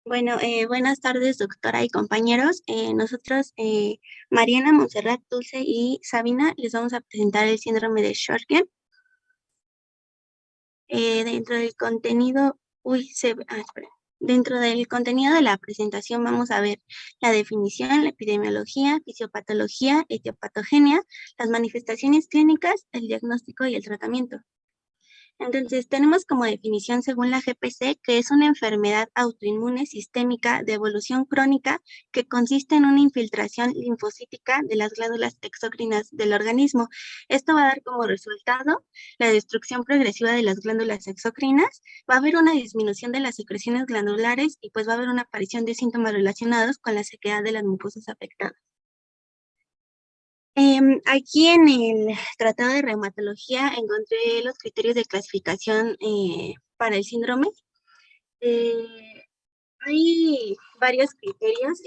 Bueno, buenas tardes, doctora y compañeros. Nosotros, Mariana, Montserrat, Dulce y Sabina, les vamos a presentar el síndrome de Sjögren. Dentro del contenido, espera. Dentro del contenido de la presentación vamos a ver la definición, la epidemiología, fisiopatología, etiopatogenia, las manifestaciones clínicas, el diagnóstico y el tratamiento. Entonces, tenemos como definición según la GPC que es una enfermedad autoinmune sistémica de evolución crónica que consiste en una infiltración linfocítica de las glándulas exócrinas del organismo. Esto va a dar como resultado la destrucción progresiva de las glándulas exócrinas, va a haber una disminución de las secreciones glandulares y pues va a haber una aparición de síntomas relacionados con la sequedad de las mucosas afectadas. Aquí en el Tratado de Reumatología encontré los criterios de clasificación para el síndrome. Eh, Hay varios criterios.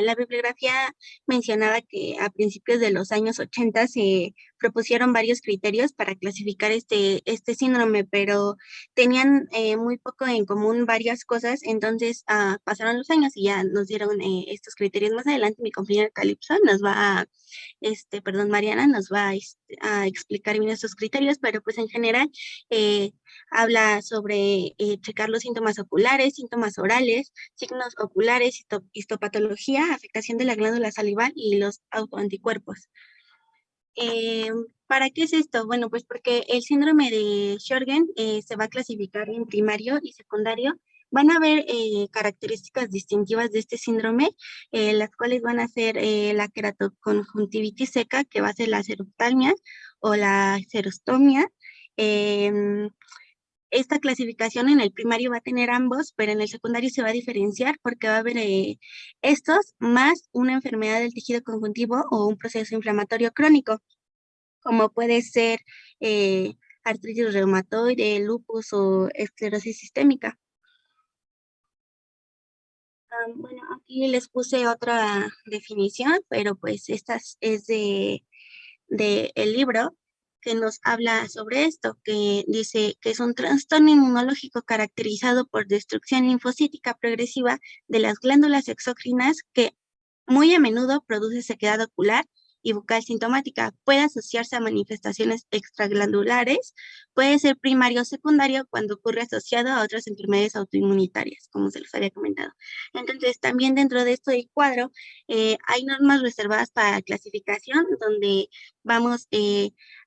La bibliografía mencionaba que a principios de los años 80 se propusieron varios criterios para clasificar este síndrome, pero tenían muy poco en común varias cosas. Entonces pasaron los años y ya nos dieron estos criterios. Más adelante mi compañera Calypso nos va a, Mariana nos va a explicar bien estos criterios, pero pues en general eh, habla sobre checar los síntomas oculares, síntomas orales, signos oculares, histopatología, afectación de la glándula salival y los autoanticuerpos. Eh, ¿Para qué es esto? Bueno, pues porque el síndrome de Sjögren se va a clasificar en primario y secundario. Van a haber características distintivas de este síndrome, las cuales van a ser la queratoconjuntivitis seca, que va a ser la xeroftalmia o la xerostomia. Em, Esta clasificación en el primario va a tener ambos, pero en el secundario se va a diferenciar porque va a haber estos más una enfermedad del tejido conjuntivo o un proceso inflamatorio crónico, como puede ser eh, artritis reumatoide, lupus o esclerosis sistémica. Bueno, aquí les puse otra definición, pero pues esta es de el libro que nos habla sobre esto, que dice que es un trastorno inmunológico caracterizado por destrucción linfocítica progresiva de las glándulas exócrinas que muy a menudo produce sequedad ocular y bucal sintomática. Puede asociarse a manifestaciones extraglandulares, puede ser primario o secundario cuando ocurre asociado a otras enfermedades autoinmunitarias, como se los había comentado. Entonces, también dentro de esto del cuadro hay normas reservadas para clasificación donde vamos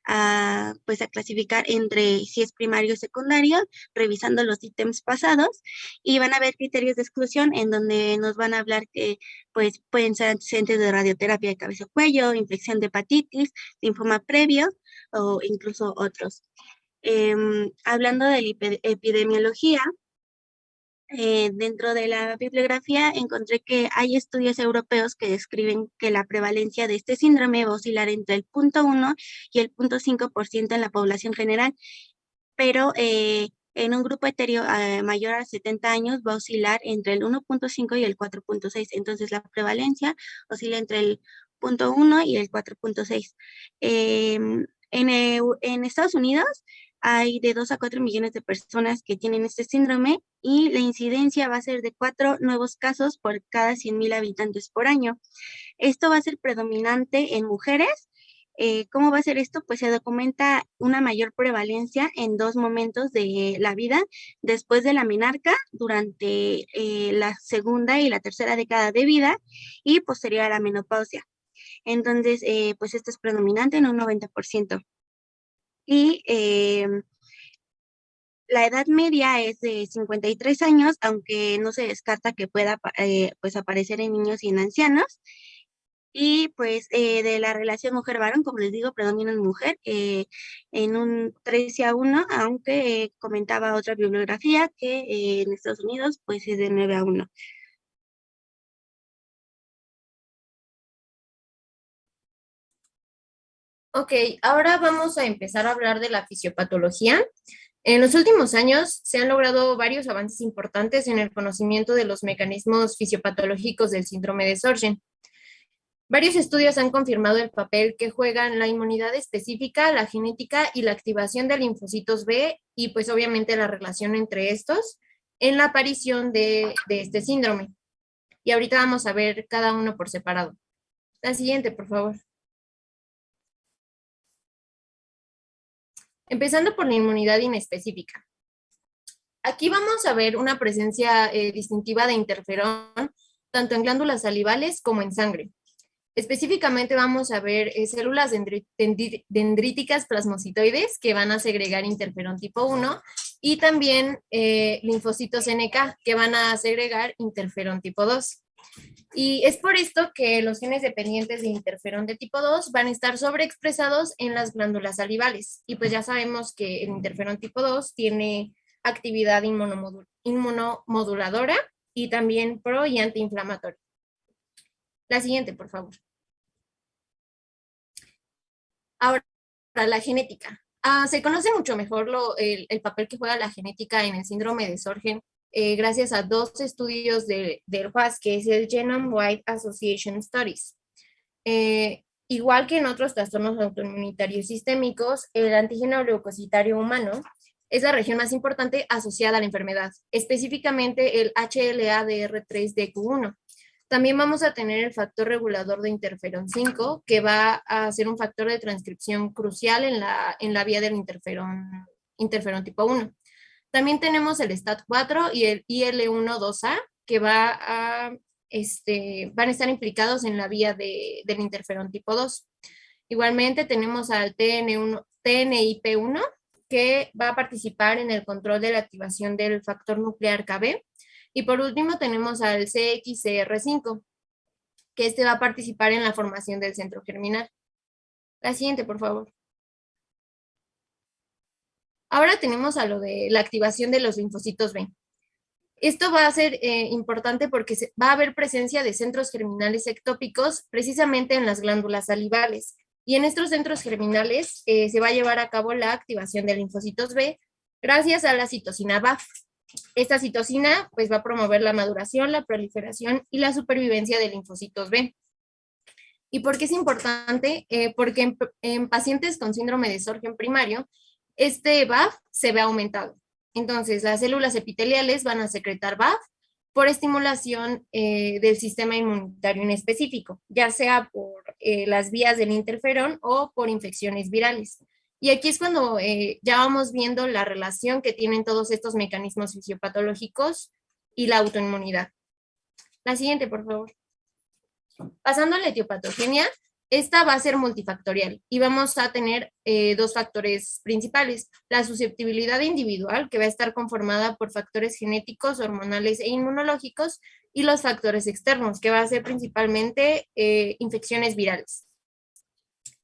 a clasificar entre si es primario o secundario, revisando los ítems pasados, y van a haber criterios de exclusión en donde nos van a hablar que pues pueden ser antecedentes de radioterapia de cabeza o cuello, infección de hepatitis, linfoma previo o incluso otros. Hablando de la epidemiología, dentro de la bibliografía encontré que hay estudios europeos que describen que la prevalencia de este síndrome va a oscilar entre el 0,1 y el 0,5% en la población general, pero en un grupo etéreo mayor a 70 años va a oscilar entre el 1,5 y el 4,6. Entonces la prevalencia oscila entre el 0,1 y el 4,6. En Estados Unidos hay de 2 a 4 millones de personas que tienen este síndrome y la incidencia va a ser de 4 nuevos casos por cada 100,000 habitantes por año. Esto va a ser predominante en mujeres. ¿Cómo va a ser esto? Pues se documenta una mayor prevalencia en dos momentos de la vida, después de la menarca, durante la segunda y la tercera década de vida y posterior a la menopausia. Entonces, pues esto es predominante en un 90%. Y la edad media es de 53 años, aunque no se descarta que pueda pues aparecer en niños y en ancianos. Y pues de la relación mujer-varón, como les digo, predomina en mujer en un 13-1, aunque comentaba otra bibliografía que en Estados Unidos pues es de 9-1. Ok, ahora vamos a empezar a hablar de la fisiopatología. En los últimos años se han logrado varios avances importantes en el conocimiento de los mecanismos fisiopatológicos del síndrome de Sjögren. Varios estudios han confirmado el papel que juegan la inmunidad específica, la genética y la activación de linfocitos B y pues obviamente la relación entre estos en la aparición de este síndrome. Y ahorita vamos a ver cada uno por separado. La siguiente, por favor. Empezando por la inmunidad inespecífica. Aquí vamos a ver una presencia distintiva de interferón, tanto en glándulas salivales como en sangre. Específicamente vamos a ver células dendríticas plasmocitoides que van a segregar interferón tipo 1 y también linfocitos NK que van a segregar interferón tipo 2. Y es por esto que los genes dependientes de interferón de tipo 2 van a estar sobreexpresados en las glándulas salivales. Y pues ya sabemos que el interferón tipo 2 tiene actividad inmunomoduladora y también pro y antiinflamatoria. La siguiente, por favor. Ahora, la genética. Se conoce mucho mejor el papel que juega la genética en el síndrome de Sjögren gracias a dos estudios del WAS, que es el Genome-Wide Association Studies. Igual que en otros trastornos autoinmunitarios sistémicos, el antígeno leucocitario humano es la región más importante asociada a la enfermedad, específicamente el HLA-DR3-DQ1. También vamos a tener el factor regulador de interferón 5, que va a ser un factor de transcripción crucial en la vía del interferón tipo 1. También tenemos el STAT4 y el IL-1-2A, que van a estar implicados en la vía del interferón tipo 2. Igualmente tenemos al TNIP1, que va a participar en el control de la activación del factor nuclear KB. Y por último tenemos al CXCR5, que va a participar en la formación del centro germinal. La siguiente, por favor. Ahora tenemos a lo de la activación de los linfocitos B. Esto va a ser importante porque va a haber presencia de centros germinales ectópicos precisamente en las glándulas salivales. Y en estos centros germinales se va a llevar a cabo la activación de linfocitos B gracias a la citosina BAF. Esta citosina pues va a promover la maduración, la proliferación y la supervivencia de linfocitos B. ¿Y por qué es importante? Porque en pacientes con síndrome de Sjögren primario, este BAF se ve aumentado. Entonces, las células epiteliales van a secretar BAF por estimulación del sistema inmunitario en específico, ya sea por las vías del interferón o por infecciones virales. Y aquí es cuando ya vamos viendo la relación que tienen todos estos mecanismos fisiopatológicos y la autoinmunidad. La siguiente, por favor. Pasando a la etiopatogenia, esta va a ser multifactorial y vamos a tener dos factores principales. La susceptibilidad individual, que va a estar conformada por factores genéticos, hormonales e inmunológicos, y los factores externos, que va a ser principalmente infecciones virales.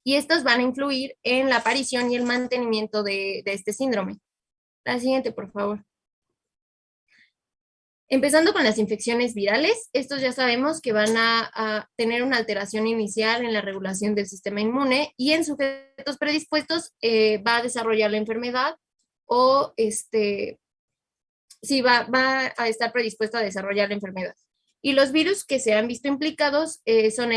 Y estos van a influir en la aparición y el mantenimiento de este síndrome. La siguiente, por favor. Empezando con las infecciones virales, estos ya sabemos que van a tener una alteración inicial en la regulación del sistema inmune y en sujetos predispuestos va a desarrollar la enfermedad o sí va a estar predispuesto a desarrollar la enfermedad. Y los virus que se han visto implicados son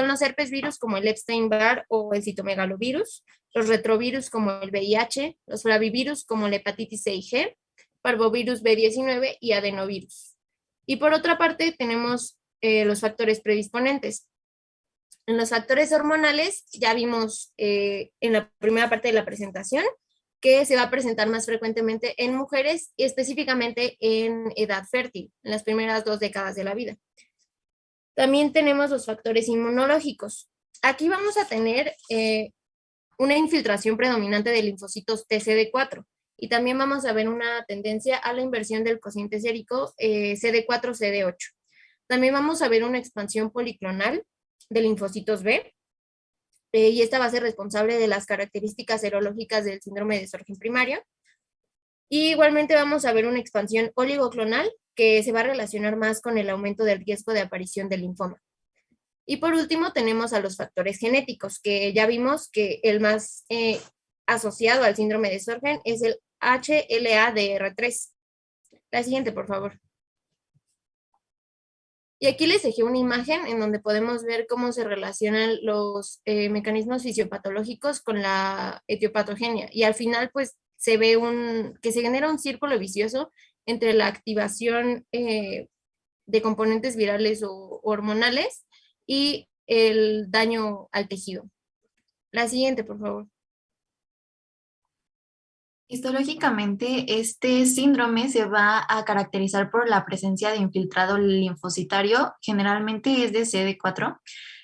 los herpes virus como el Epstein-Barr o el citomegalovirus, los retrovirus como el VIH, los flavivirus como la hepatitis C y G, parvovirus B19 y adenovirus. Y por otra parte tenemos los factores predisponentes. En los factores hormonales ya vimos en la primera parte de la presentación que se va a presentar más frecuentemente en mujeres y específicamente en edad fértil, en las primeras 2 décadas de la vida. También tenemos los factores inmunológicos. Aquí vamos a tener una infiltración predominante de linfocitos TCD4 y también vamos a ver una tendencia a la inversión del cociente sérico CD4-CD8. También vamos a ver una expansión policlonal de linfocitos B, y esta va a ser responsable de las características serológicas del síndrome de Sjögren primario. Y igualmente vamos a ver una expansión oligoclonal que se va a relacionar más con el aumento del riesgo de aparición del linfoma. Y por último tenemos a los factores genéticos, que ya vimos que el más asociado al síndrome de Sjögren es el HLA-DR3. La siguiente, por favor. Y aquí les dejé una imagen en donde podemos ver cómo se relacionan los mecanismos fisiopatológicos con la etiopatogenia. Y al final, pues, se ve que se genera un círculo vicioso entre la activación de componentes virales o hormonales y el daño al tejido. La siguiente, por favor. Histológicamente, este síndrome se va a caracterizar por la presencia de infiltrado linfocitario, generalmente es de CD4,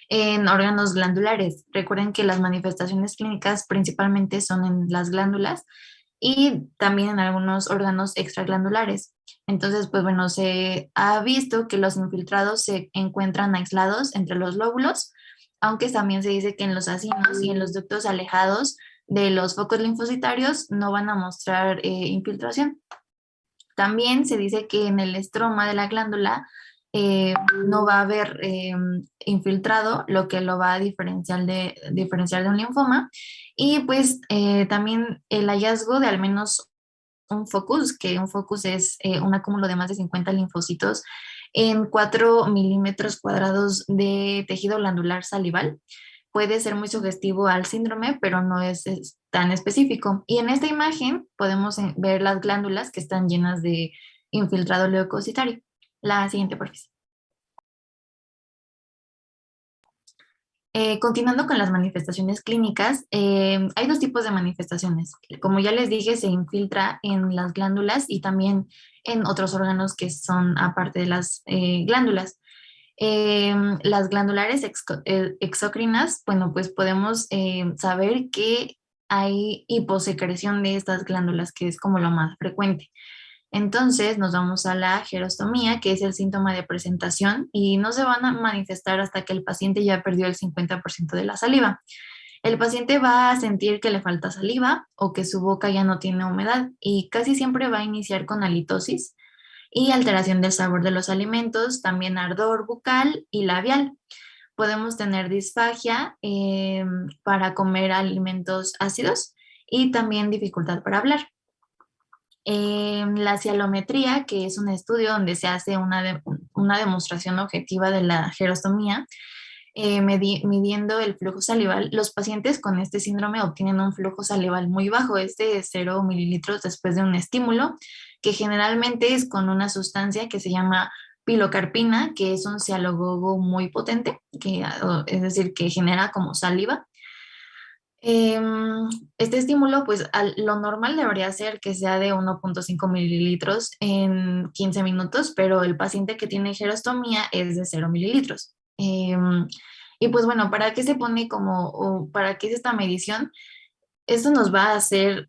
en órganos glandulares. Recuerden que las manifestaciones clínicas principalmente son en las glándulas y también en algunos órganos extraglandulares. Entonces, pues bueno, se ha visto que los infiltrados se encuentran aislados entre los lóbulos, aunque también se dice que en los acinos y en los ductos alejados de los focos linfocitarios no van a mostrar infiltración. También se dice que en el estroma de la glándula no va a haber infiltrado, lo que lo va a diferenciar de un linfoma. Y pues también el hallazgo de al menos un focus, que un focus es un acúmulo de más de 50 linfocitos en 4 milímetros cuadrados de tejido glandular salival. Puede ser muy sugestivo al síndrome, pero no es tan específico. Y en esta imagen podemos ver las glándulas que están llenas de infiltrado leucocitario. La siguiente, por favor. Continuando con las manifestaciones clínicas, hay dos tipos de manifestaciones. Como ya les dije, se infiltra en las glándulas y también en otros órganos que son aparte de las glándulas. Las glandulares exócrinas, bueno, pues podemos saber que hay hiposecreción de estas glándulas, que es como lo más frecuente. Entonces nos vamos a la gerostomía, que es el síntoma de presentación y no se van a manifestar hasta que el paciente ya perdió el 50% de la saliva. El paciente va a sentir que le falta saliva o que su boca ya no tiene humedad y casi siempre va a iniciar con halitosis y alteración del sabor de los alimentos, también ardor bucal y labial. Podemos tener disfagia para comer alimentos ácidos y también dificultad para hablar. La cialometría, que es un estudio donde se hace una demostración objetiva de la gerostomía, midiendo el flujo salival. Los pacientes con este síndrome obtienen un flujo salival muy bajo, es de 0 mililitros después de un estímulo, que generalmente es con una sustancia que se llama pilocarpina, que es un cialogogo muy potente, es decir, que genera como saliva. Este estímulo, pues lo normal debería ser que sea de 1.5 mililitros en 15 minutos, pero el paciente que tiene gerostomía es de 0 mililitros. Y pues bueno, ¿para qué se pone o para qué es esta medición? Esto nos va a hacer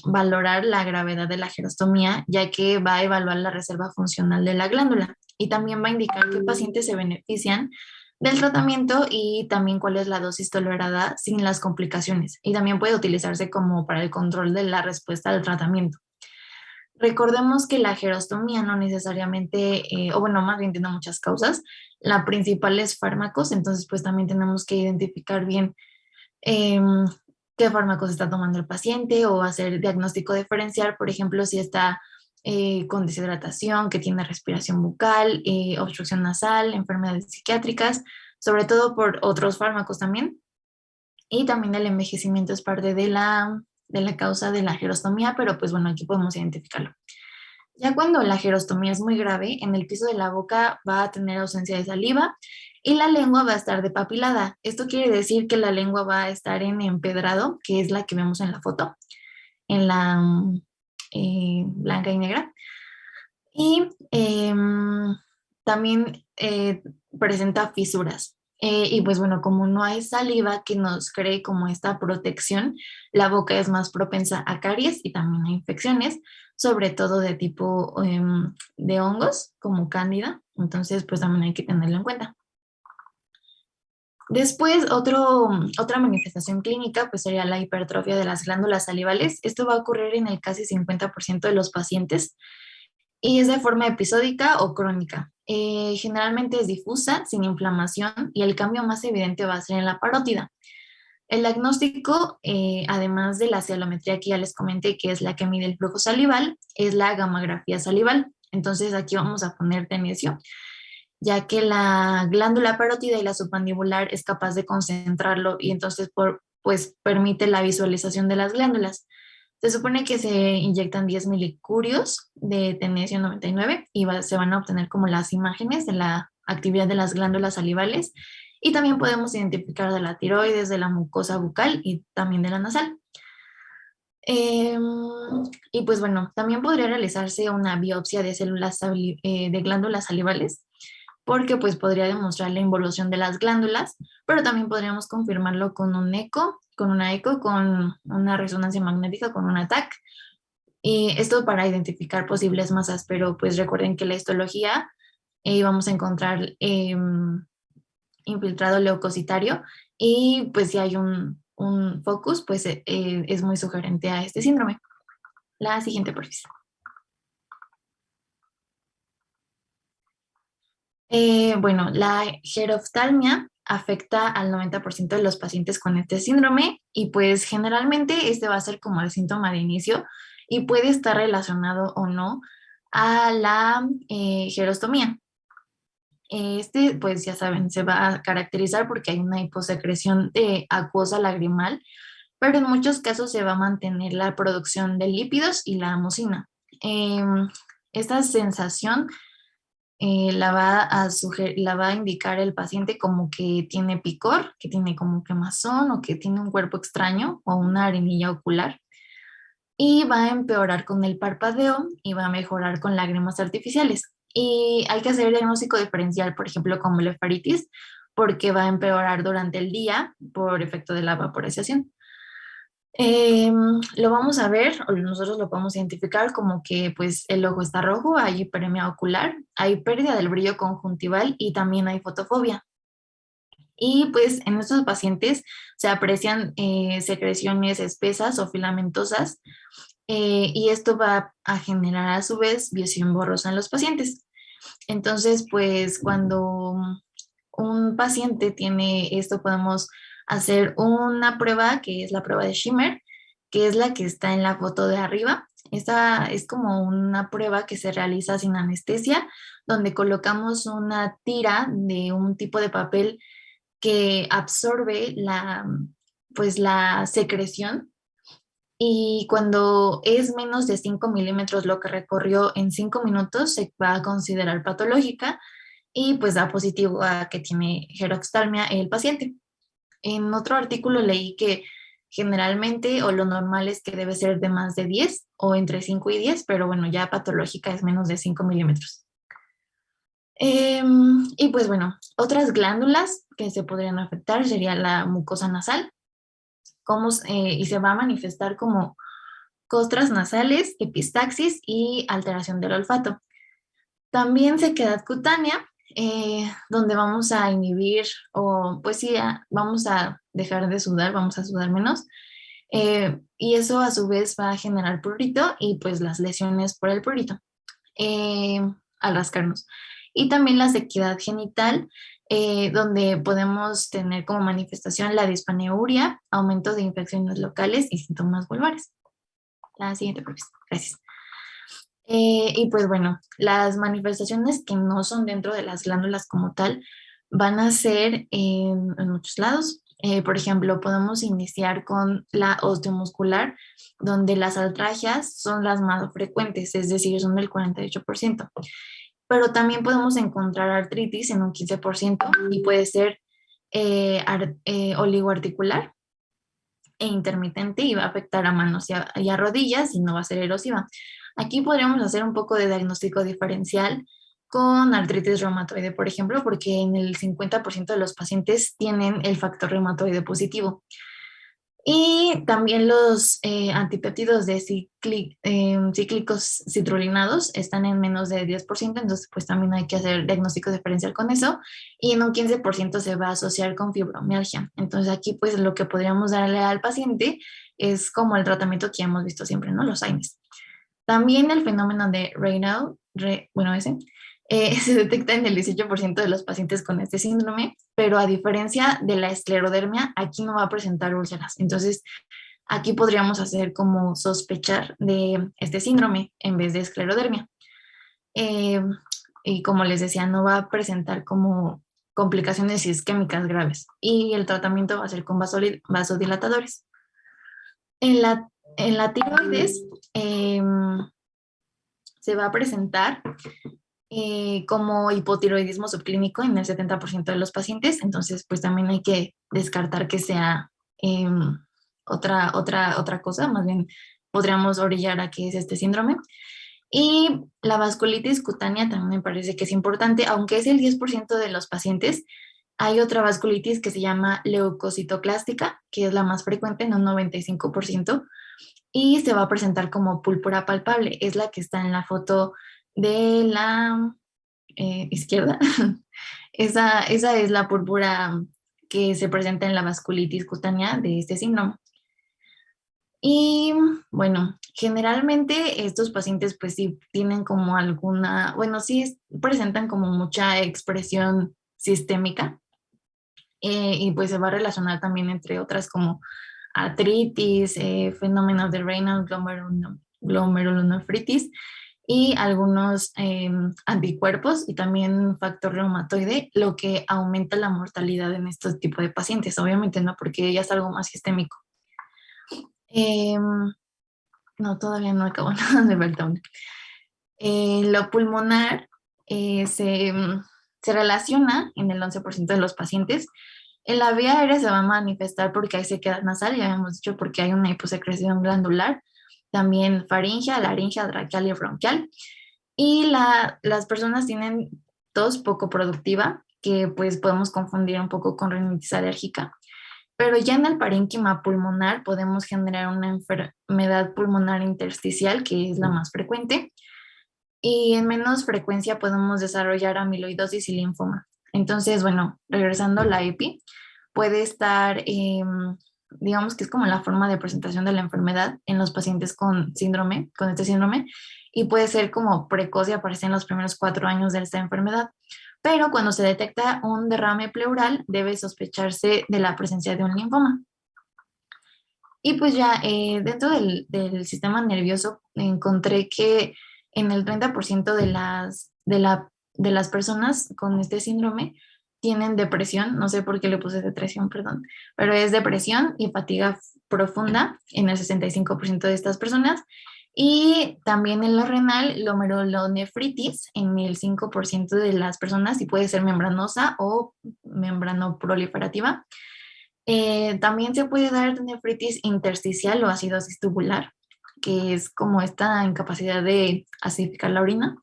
valorar la gravedad de la gerostomía, ya que va a evaluar la reserva funcional de la glándula y también va a indicar qué pacientes se benefician del tratamiento y también cuál es la dosis tolerada sin las complicaciones. Y también puede utilizarse como para el control de la respuesta al tratamiento. Recordemos que la gerostomía no necesariamente, o bueno, más bien tiene muchas causas. La principal es fármacos, entonces pues también tenemos que identificar bien qué fármacos está tomando el paciente o hacer diagnóstico diferencial, por ejemplo, si está con deshidratación, que tiene respiración bucal, obstrucción nasal, enfermedades psiquiátricas, sobre todo por otros fármacos también. Y también el envejecimiento es parte de la causa de la gerostomía, pero pues bueno, aquí podemos identificarlo. Ya cuando la gerostomía es muy grave, en el piso de la boca va a tener ausencia de saliva y la lengua va a estar depapilada. Esto quiere decir que la lengua va a estar en empedrado, que es la que vemos en la foto, en la blanca y negra. Y también presenta fisuras. Y pues bueno, como no hay saliva que nos cree como esta protección, la boca es más propensa a caries y también a infecciones, sobre todo de tipo de hongos como cándida. Entonces, pues también hay que tenerlo en cuenta. Después, otra manifestación clínica pues sería la hipertrofia de las glándulas salivales. Esto va a ocurrir en el casi 50% de los pacientes y es de forma episódica o crónica. Generalmente es difusa, sin inflamación y el cambio más evidente va a ser en la parótida. El diagnóstico, además de la cialometría que ya les comenté, que es la que mide el flujo salival, es la gamografía salival. Entonces aquí vamos a poner tenesio, ya que la glándula parótida y la submandibular es capaz de concentrarlo y entonces pues permite la visualización de las glándulas. Se supone que se inyectan 10 milicurios de Tenesio 99 y se van a obtener como las imágenes de la actividad de las glándulas salivales y también podemos identificar de la tiroides, de la mucosa bucal y también de la nasal. Em, y pues bueno, también podría realizarse una biopsia de células de glándulas salivales porque pues podría demostrar la involución de las glándulas, pero también podríamos confirmarlo con un eco, con una eco, con una resonancia magnética, con una TAC. Y esto para identificar posibles masas, pero pues recuerden que la histología vamos a encontrar infiltrado leucocitario y pues si hay un focus, pues es muy sugerente a este síndrome. La siguiente, por favor. Bueno, la geroftalmia afecta al 90% de los pacientes con este síndrome y pues generalmente este va a ser como el síntoma de inicio y puede estar relacionado o no a la gerostomía. Este, pues ya saben, se va a caracterizar porque hay una hiposecreción de acuosa lagrimal, pero en muchos casos se va a mantener la producción de lípidos y la mucina. Esta sensación la va a indicar el paciente como que tiene picor, que tiene como quemazón o que tiene un cuerpo extraño o una arenilla ocular. Y va a empeorar con el parpadeo y va a mejorar con lágrimas artificiales. Y hay que hacer diagnóstico diferencial, por ejemplo, con blefaritis, porque va a empeorar durante el día por efecto de la vaporización. Lo vamos a ver, o nosotros lo podemos identificar como que pues el ojo está rojo, hay hiperemia ocular, hay pérdida del brillo conjuntival y también hay fotofobia. Y pues en estos pacientes se aprecian secreciones espesas o filamentosas y esto va a generar a su vez visión borrosa en los pacientes. Entonces, pues cuando un paciente tiene esto, podemos hacer una prueba que es la prueba de Schimmer, que es la que está en la foto de arriba. Esta es como una prueba que se realiza sin anestesia, donde colocamos una tira de un tipo de papel que absorbe pues la secreción y cuando es menos de 5 milímetros lo que recorrió en 5 minutos se va a considerar patológica y pues da positivo a que tiene geroxtalmia el paciente. En otro artículo leí que generalmente o lo normal es que debe ser de más de 10 o entre 5 y 10, pero bueno, ya patológica es menos de 5 milímetros. Y pues bueno, otras glándulas que se podrían afectar sería la mucosa nasal, y se va a manifestar como costras nasales, epistaxis y alteración del olfato. También sequedad cutánea, donde vamos a inhibir o pues sí, vamos a dejar de sudar, vamos a sudar menos. Y eso a su vez va a generar prurito y pues las lesiones por el prurito al rascarnos. Y también la sequedad genital, donde podemos tener como manifestación la dispaneuria, aumento de infecciones locales y síntomas vulvares. La siguiente, profesor. Gracias. Y pues bueno, las manifestaciones que no son dentro de las glándulas como tal van a ser en muchos lados. Por ejemplo, podemos iniciar con la osteomuscular, donde las artralgias son las más frecuentes, es decir, son del 48%. Pero también podemos encontrar artritis en un 15% y puede ser oligoarticular e intermitente y va a afectar a manos y a rodillas y no va a ser erosiva. Aquí podríamos hacer un poco de diagnóstico diferencial con artritis reumatoide, por ejemplo, porque en el 50% de los pacientes tienen el factor reumatoide positivo. Y también los antipéptidos de cíclicos citrulinados están en menos de 10%, entonces pues también hay que hacer diagnóstico diferencial con eso. Y en un 15% se va a asociar con fibromialgia. Entonces aquí pues lo que podríamos darle al paciente es como el tratamiento que ya hemos visto siempre, ¿no? Los AINES. También el fenómeno de Raynaud, se detecta en el 18% de los pacientes con este síndrome, pero a diferencia de la esclerodermia, aquí no va a presentar úlceras. Entonces, aquí podríamos hacer como sospechar de este síndrome en vez de esclerodermia. Y como les decía, no va a presentar como complicaciones isquémicas graves. Y el tratamiento va a ser con vasodilatadores. En la En la tiroides se va a presentar como hipotiroidismo subclínico en el 70% de los pacientes, entonces pues también hay que descartar que sea otra cosa, más bien podríamos orillar a que es este síndrome. Y la vasculitis cutánea también me parece que es importante, aunque es el 10% de los pacientes. Hay otra vasculitis que se llama leucocitoclástica, que es la más frecuente en un 95%, y se va a presentar como púrpura palpable. Es la que está en la foto de la izquierda. Esa es la púrpura que se presenta en la vasculitis cutánea de este síndrome. Y bueno, generalmente estos pacientes pues sí tienen como alguna, bueno, sí presentan como mucha expresión sistémica, y pues se va a relacionar también entre otras como artritis, fenómenos de renal glomerulonefritis y algunos anticuerpos y también factor reumatoide, lo que aumenta la mortalidad en estos tipos de pacientes. Obviamente no, porque ya es algo más sistémico. No, todavía no acabo, nada de falta una. Lo pulmonar se relaciona en el 11% de los pacientes. En la vía aérea se va a manifestar porque hay sequedad nasal, ya habíamos dicho, porque hay una hiposecreción glandular, también faringea, laringea, traqueal y bronquial. Y las personas tienen tos poco productiva, que pues podemos confundir un poco con rinitis alérgica. Pero ya en el parénquima pulmonar podemos generar una enfermedad pulmonar intersticial, que es la más frecuente, y en menos frecuencia podemos desarrollar amiloidosis y linfoma. Entonces, bueno, regresando a la EPI, puede estar, digamos que es como la forma de presentación de la enfermedad en los pacientes con síndrome, con este síndrome, y puede ser como precoz y aparecer en los primeros 4 años de esta enfermedad. Pero cuando se detecta un derrame pleural, debe sospecharse de la presencia de un linfoma. Y pues ya dentro del sistema nervioso encontré que en el 30% de las personas con este síndrome tienen depresión, no sé por qué le puse depresión, perdón, pero es depresión y fatiga profunda en el 65% de estas personas. Y también en lo renal, glomerulonefritis en el 5% de las personas, y puede ser membranosa o membranoproliferativa. También se puede dar nefritis intersticial o acidosis tubular, que es como esta incapacidad de acidificar la orina.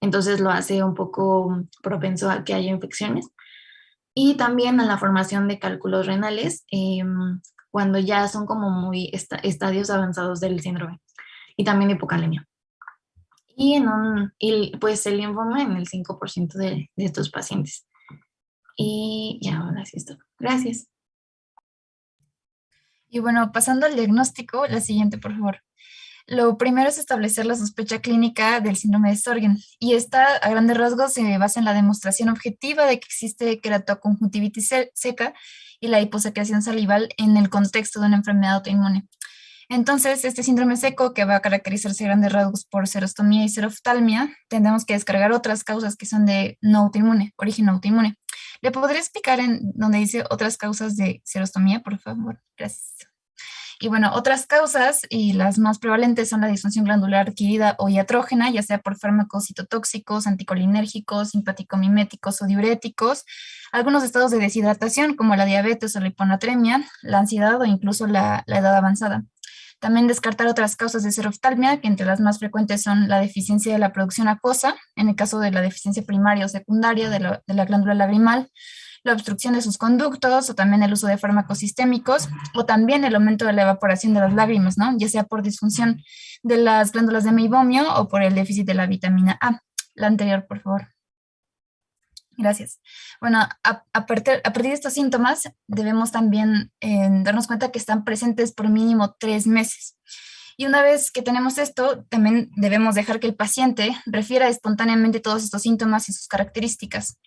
Entonces lo hace un poco propenso a que haya infecciones. Y también a la formación de cálculos renales, cuando ya son como muy estadios avanzados del síndrome. Y también hipocalemia. Y pues el linfoma en el 5% de estos pacientes. Y ya, ahora sí esto. Gracias. Y bueno, pasando al diagnóstico, la siguiente, por favor. Lo primero es establecer la sospecha clínica del síndrome de Sjögren, y esta, a grandes rasgos, se basa en la demostración objetiva de que existe queratoconjuntivitis seca y la hiposecreción salival en el contexto de una enfermedad autoinmune. Entonces, este síndrome seco, que va a caracterizarse a grandes rasgos por serostomía y seroftalmia, tendremos que descargar otras causas que son de no autoinmune, origen no autoinmune. ¿Le podría explicar en donde dice otras causas de serostomía, por favor? Gracias. Y bueno, otras causas y las más prevalentes son la disfunción glandular adquirida o iatrógena, ya sea por fármacos citotóxicos, anticolinérgicos, simpaticomiméticos o diuréticos, algunos estados de deshidratación como la diabetes o la hiponatremia, la ansiedad o incluso la edad avanzada. También descartar otras causas de seroftalmia, que entre las más frecuentes son la deficiencia de la producción acuosa, en el caso de la deficiencia primaria o secundaria de la glándula lagrimal, la obstrucción de sus conductos o también el uso de fármacos sistémicos o también el aumento de la evaporación de las lágrimas, ¿no? Ya sea por disfunción de las glándulas de meibomio o por el déficit de la vitamina A. La anterior, por favor. Gracias. Bueno, a partir de estos síntomas debemos también darnos cuenta que están presentes por mínimo 3 meses. Y una vez que tenemos esto, también debemos dejar que el paciente refiera espontáneamente todos estos síntomas y sus características.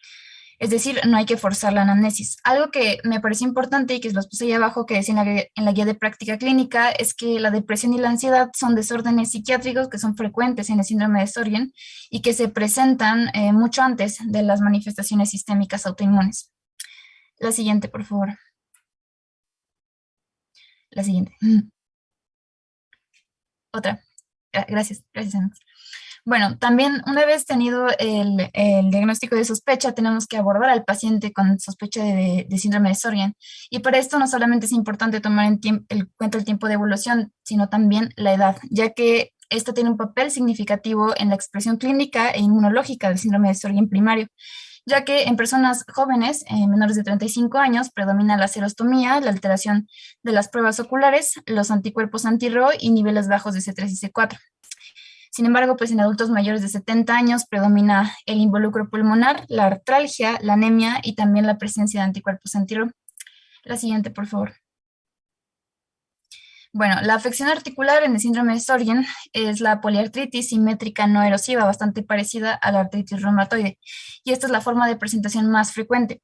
Es decir, no hay que forzar la anamnesis. Algo que me pareció importante y que los puse ahí abajo, que decía en la guía de práctica clínica, es que la depresión y la ansiedad son desórdenes psiquiátricos que son frecuentes en el síndrome de Sjögren y que se presentan mucho antes de las manifestaciones sistémicas autoinmunes. La siguiente, por favor. La siguiente. Otra. Gracias, Alex. Bueno, también una vez tenido el diagnóstico de sospecha, tenemos que abordar al paciente con sospecha de síndrome de Sjögren. Y para esto no solamente es importante tomar en cuenta el tiempo de evolución, sino también la edad, ya que esto tiene un papel significativo en la expresión clínica e inmunológica del síndrome de Sjögren primario, ya que en personas jóvenes, menores de 35 años, predomina la xerostomía, la alteración de las pruebas oculares, los anticuerpos anti-Ro y niveles bajos de C3 y C4. Sin embargo, pues en adultos mayores de 70 años predomina el involucro pulmonar, la artralgia, la anemia y también la presencia de anticuerpos anti-Ro. La siguiente, por favor. Bueno, la afección articular en el síndrome de Sjögren es la poliartritis simétrica no erosiva, bastante parecida a la artritis reumatoide, y esta es la forma de presentación más frecuente.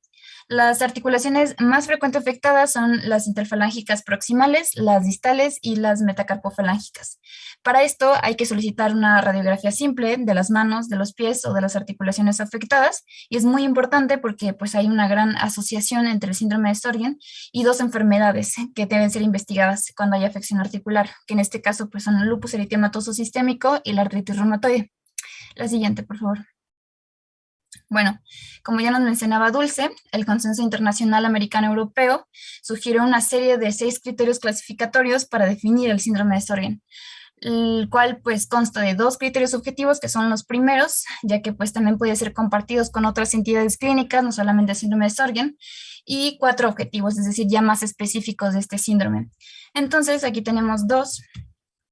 Las articulaciones más frecuentes afectadas son las interfalángicas proximales, las distales y las metacarpofalángicas. Para esto hay que solicitar una radiografía simple de las manos, de los pies o de las articulaciones afectadas, y es muy importante porque pues, hay una gran asociación entre el síndrome de Sjögren y dos enfermedades que deben ser investigadas cuando hay afección articular, que en este caso pues, son el lupus eritematoso sistémico y la artritis reumatoide. La siguiente, por favor. Bueno, como ya nos mencionaba Dulce, el Consenso Internacional Americano-Europeo sugiere una serie de 6 criterios clasificatorios para definir el síndrome de Sjögren, el cual pues consta de 2 criterios objetivos que son los primeros, ya que pues también puede ser compartidos con otras entidades clínicas, no solamente el síndrome de Sjögren, y 4 objetivos, es decir, ya más específicos de este síndrome. Entonces aquí tenemos 2.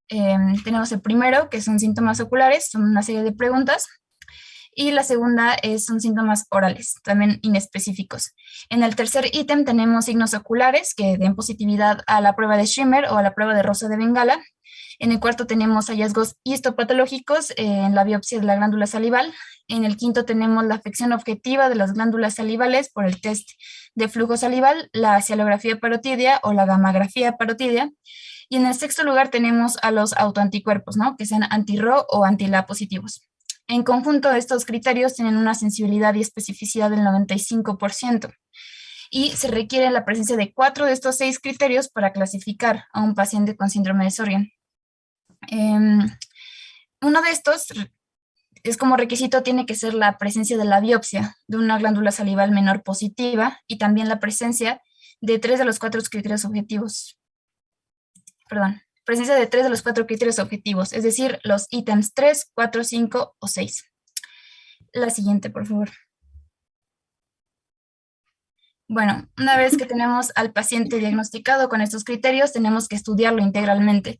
Tenemos el primero, que son síntomas oculares, son una serie de preguntas. Y la segunda son síntomas orales, también inespecíficos. En el tercer ítem tenemos signos oculares que den positividad a la prueba de Schirmer o a la prueba de Rosa de Bengala. En el cuarto tenemos hallazgos histopatológicos en la biopsia de la glándula salival. En el quinto tenemos la afección objetiva de las glándulas salivales por el test de flujo salival, la cialografía parotídea o la gammagrafía parotídea. Y en el sexto lugar tenemos a los autoanticuerpos, ¿no? Que sean anti-Ro o anti-La positivos. En conjunto, estos criterios tienen una sensibilidad y especificidad del 95% y se requiere la presencia de 4 de estos 6 criterios para clasificar a un paciente con síndrome de Sjögren. Uno de estos es como requisito tiene que ser la presencia de la biopsia de una glándula salival menor positiva y también la presencia de 3 de los 4 criterios objetivos. Presencia de 3 de los 4 criterios objetivos, es decir, los ítems 3, 4, 5 o 6. La siguiente, por favor. Bueno, una vez que tenemos al paciente diagnosticado con estos criterios, tenemos que estudiarlo integralmente.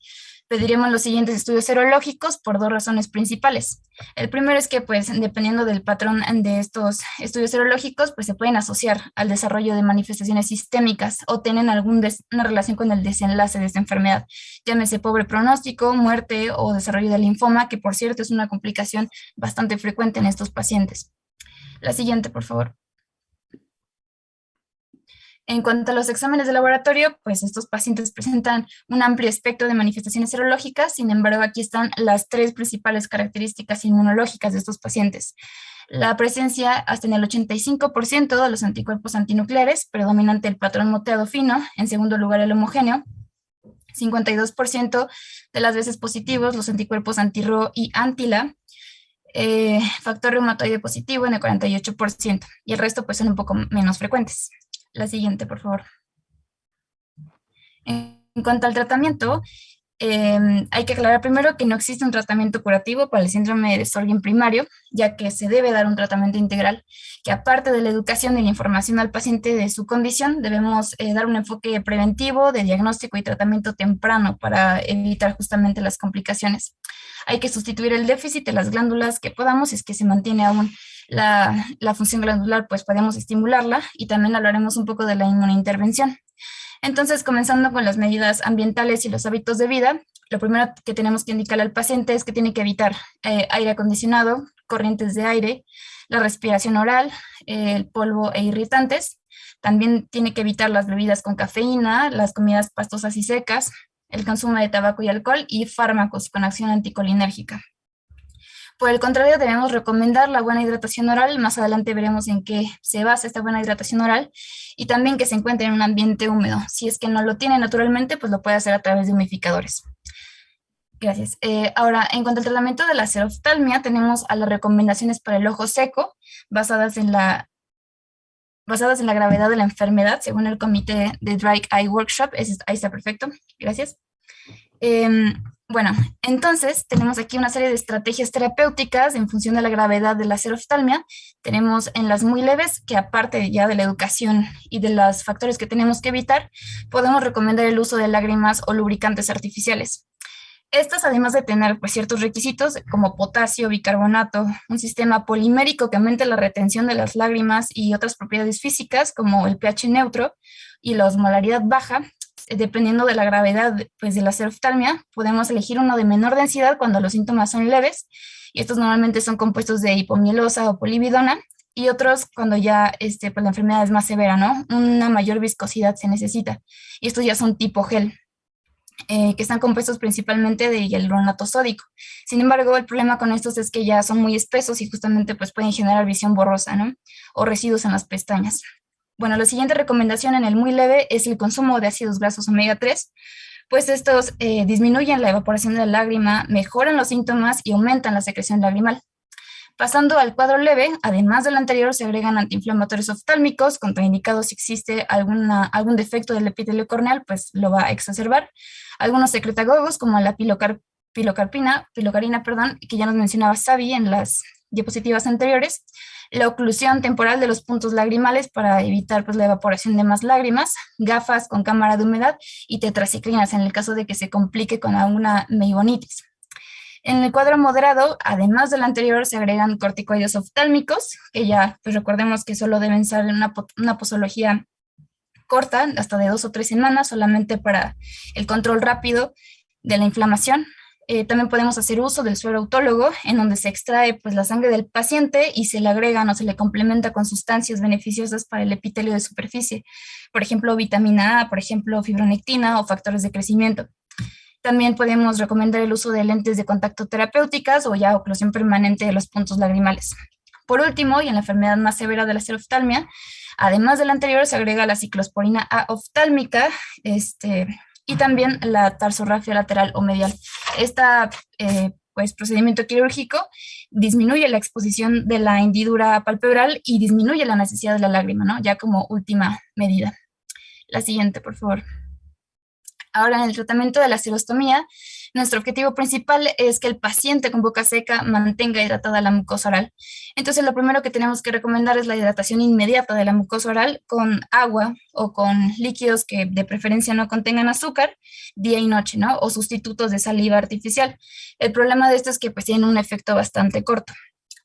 Pediremos los siguientes estudios serológicos por 2 razones principales. El primero es que, pues, dependiendo del patrón de estos estudios serológicos, pues se pueden asociar al desarrollo de manifestaciones sistémicas o tienen una relación con el desenlace de esta enfermedad, llámese pobre pronóstico, muerte o desarrollo de linfoma, que por cierto es una complicación bastante frecuente en estos pacientes. La siguiente, por favor. En cuanto a los exámenes de laboratorio, pues estos pacientes presentan un amplio espectro de manifestaciones serológicas, sin embargo aquí están las 3 principales características inmunológicas de estos pacientes. La presencia hasta en el 85% de los anticuerpos antinucleares, predominante el patrón moteado fino, en segundo lugar el homogéneo, 52% de las veces positivos los anticuerpos anti-Ro y anti-La, factor reumatoide positivo en el 48%, y el resto pues son un poco menos frecuentes. La siguiente, por favor. En cuanto al tratamiento, hay que aclarar primero que no existe un tratamiento curativo para el síndrome de Sjögren primario, ya que se debe dar un tratamiento integral, que aparte de la educación y la información al paciente de su condición, debemos dar un enfoque preventivo de diagnóstico y tratamiento temprano para evitar justamente las complicaciones. Hay que sustituir el déficit de las glándulas que podamos, si es que se mantiene aún la función glandular, pues podemos estimularla, y también hablaremos un poco de la inmunointervención. Entonces, comenzando con las medidas ambientales y los hábitos de vida, lo primero que tenemos que indicar al paciente es que tiene que evitar aire acondicionado, corrientes de aire, la respiración oral, el polvo e irritantes. También tiene que evitar las bebidas con cafeína, las comidas pastosas y secas, el consumo de tabaco y alcohol y fármacos con acción anticolinérgica. Por el contrario, debemos recomendar la buena hidratación oral. Más adelante veremos en qué se basa esta buena hidratación oral, y también que se encuentre en un ambiente húmedo. Si es que no lo tiene naturalmente, pues lo puede hacer a través de humidificadores. Gracias. Ahora, en cuanto al tratamiento de la xeroftalmia, tenemos a las recomendaciones para el ojo seco, basadas en la, basadas en la gravedad de la enfermedad, según el comité de Dry Eye Workshop. Ahí está perfecto. Gracias. Bueno, entonces tenemos aquí una serie de estrategias terapéuticas en función de la gravedad de la xeroftalmia. Tenemos en las muy leves, que aparte ya de la educación y de los factores que tenemos que evitar, podemos recomendar el uso de lágrimas o lubricantes artificiales. Estas, además de tener pues, ciertos requisitos como potasio, bicarbonato, un sistema polimérico que aumente la retención de las lágrimas y otras propiedades físicas como el pH neutro y la osmolaridad baja, dependiendo de la gravedad pues, de la xeroftalmia, podemos elegir uno de menor densidad cuando los síntomas son leves, y estos normalmente son compuestos de hipomielosa o polividona, y otros cuando ya pues, la enfermedad es más severa, ¿no? Una mayor viscosidad se necesita, y estos ya son tipo gel. Que están compuestos principalmente de hialuronato sódico. Sin embargo, el problema con estos es que ya son muy espesos y justamente pues, pueden generar visión borrosa, ¿no? O residuos en las pestañas. Bueno, la siguiente recomendación en el muy leve es el consumo de ácidos grasos omega 3, pues estos disminuyen la evaporación de la lágrima, mejoran los síntomas y aumentan la secreción lagrimal. Pasando al cuadro leve, además del anterior, se agregan antiinflamatorios oftálmicos, contraindicados si existe algún defecto del epitelio corneal, pues lo va a exacerbar. Algunos secretagogos, como la pilocarina, que ya nos mencionaba Xavi en las diapositivas anteriores, la oclusión temporal de los puntos lagrimales para evitar pues, la evaporación de más lágrimas, gafas con cámara de humedad y tetraciclinas en el caso de que se complique con alguna meibonitis. En el cuadro moderado, además del anterior, se agregan corticoides oftálmicos, que ya pues recordemos que solo deben ser en una posología corta, hasta de 2 o 3 semanas, solamente para el control rápido de la inflamación. También podemos hacer uso del suero autólogo, en donde se extrae pues, la sangre del paciente y se le agregan o se le complementa con sustancias beneficiosas para el epitelio de superficie, por ejemplo, vitamina A, por ejemplo, fibronectina o factores de crecimiento. También podemos recomendar el uso de lentes de contacto terapéuticas o ya oclusión permanente de los puntos lagrimales. Por último, y en la enfermedad más severa de la xeroftalmia, además del anterior, se agrega la ciclosporina A oftálmica y también la tarsorrafia lateral o medial. Este procedimiento quirúrgico disminuye la exposición de la hendidura palpebral y disminuye la necesidad de la lágrima, ¿no? Ya como última medida. La siguiente, por favor. Ahora, en el tratamiento de la xerostomía, nuestro objetivo principal es que el paciente con boca seca mantenga hidratada la mucosa oral. Entonces, lo primero que tenemos que recomendar es la hidratación inmediata de la mucosa oral con agua o con líquidos que de preferencia no contengan azúcar, día y noche, ¿no? O sustitutos de saliva artificial. El problema de esto es que pues tienen un efecto bastante corto.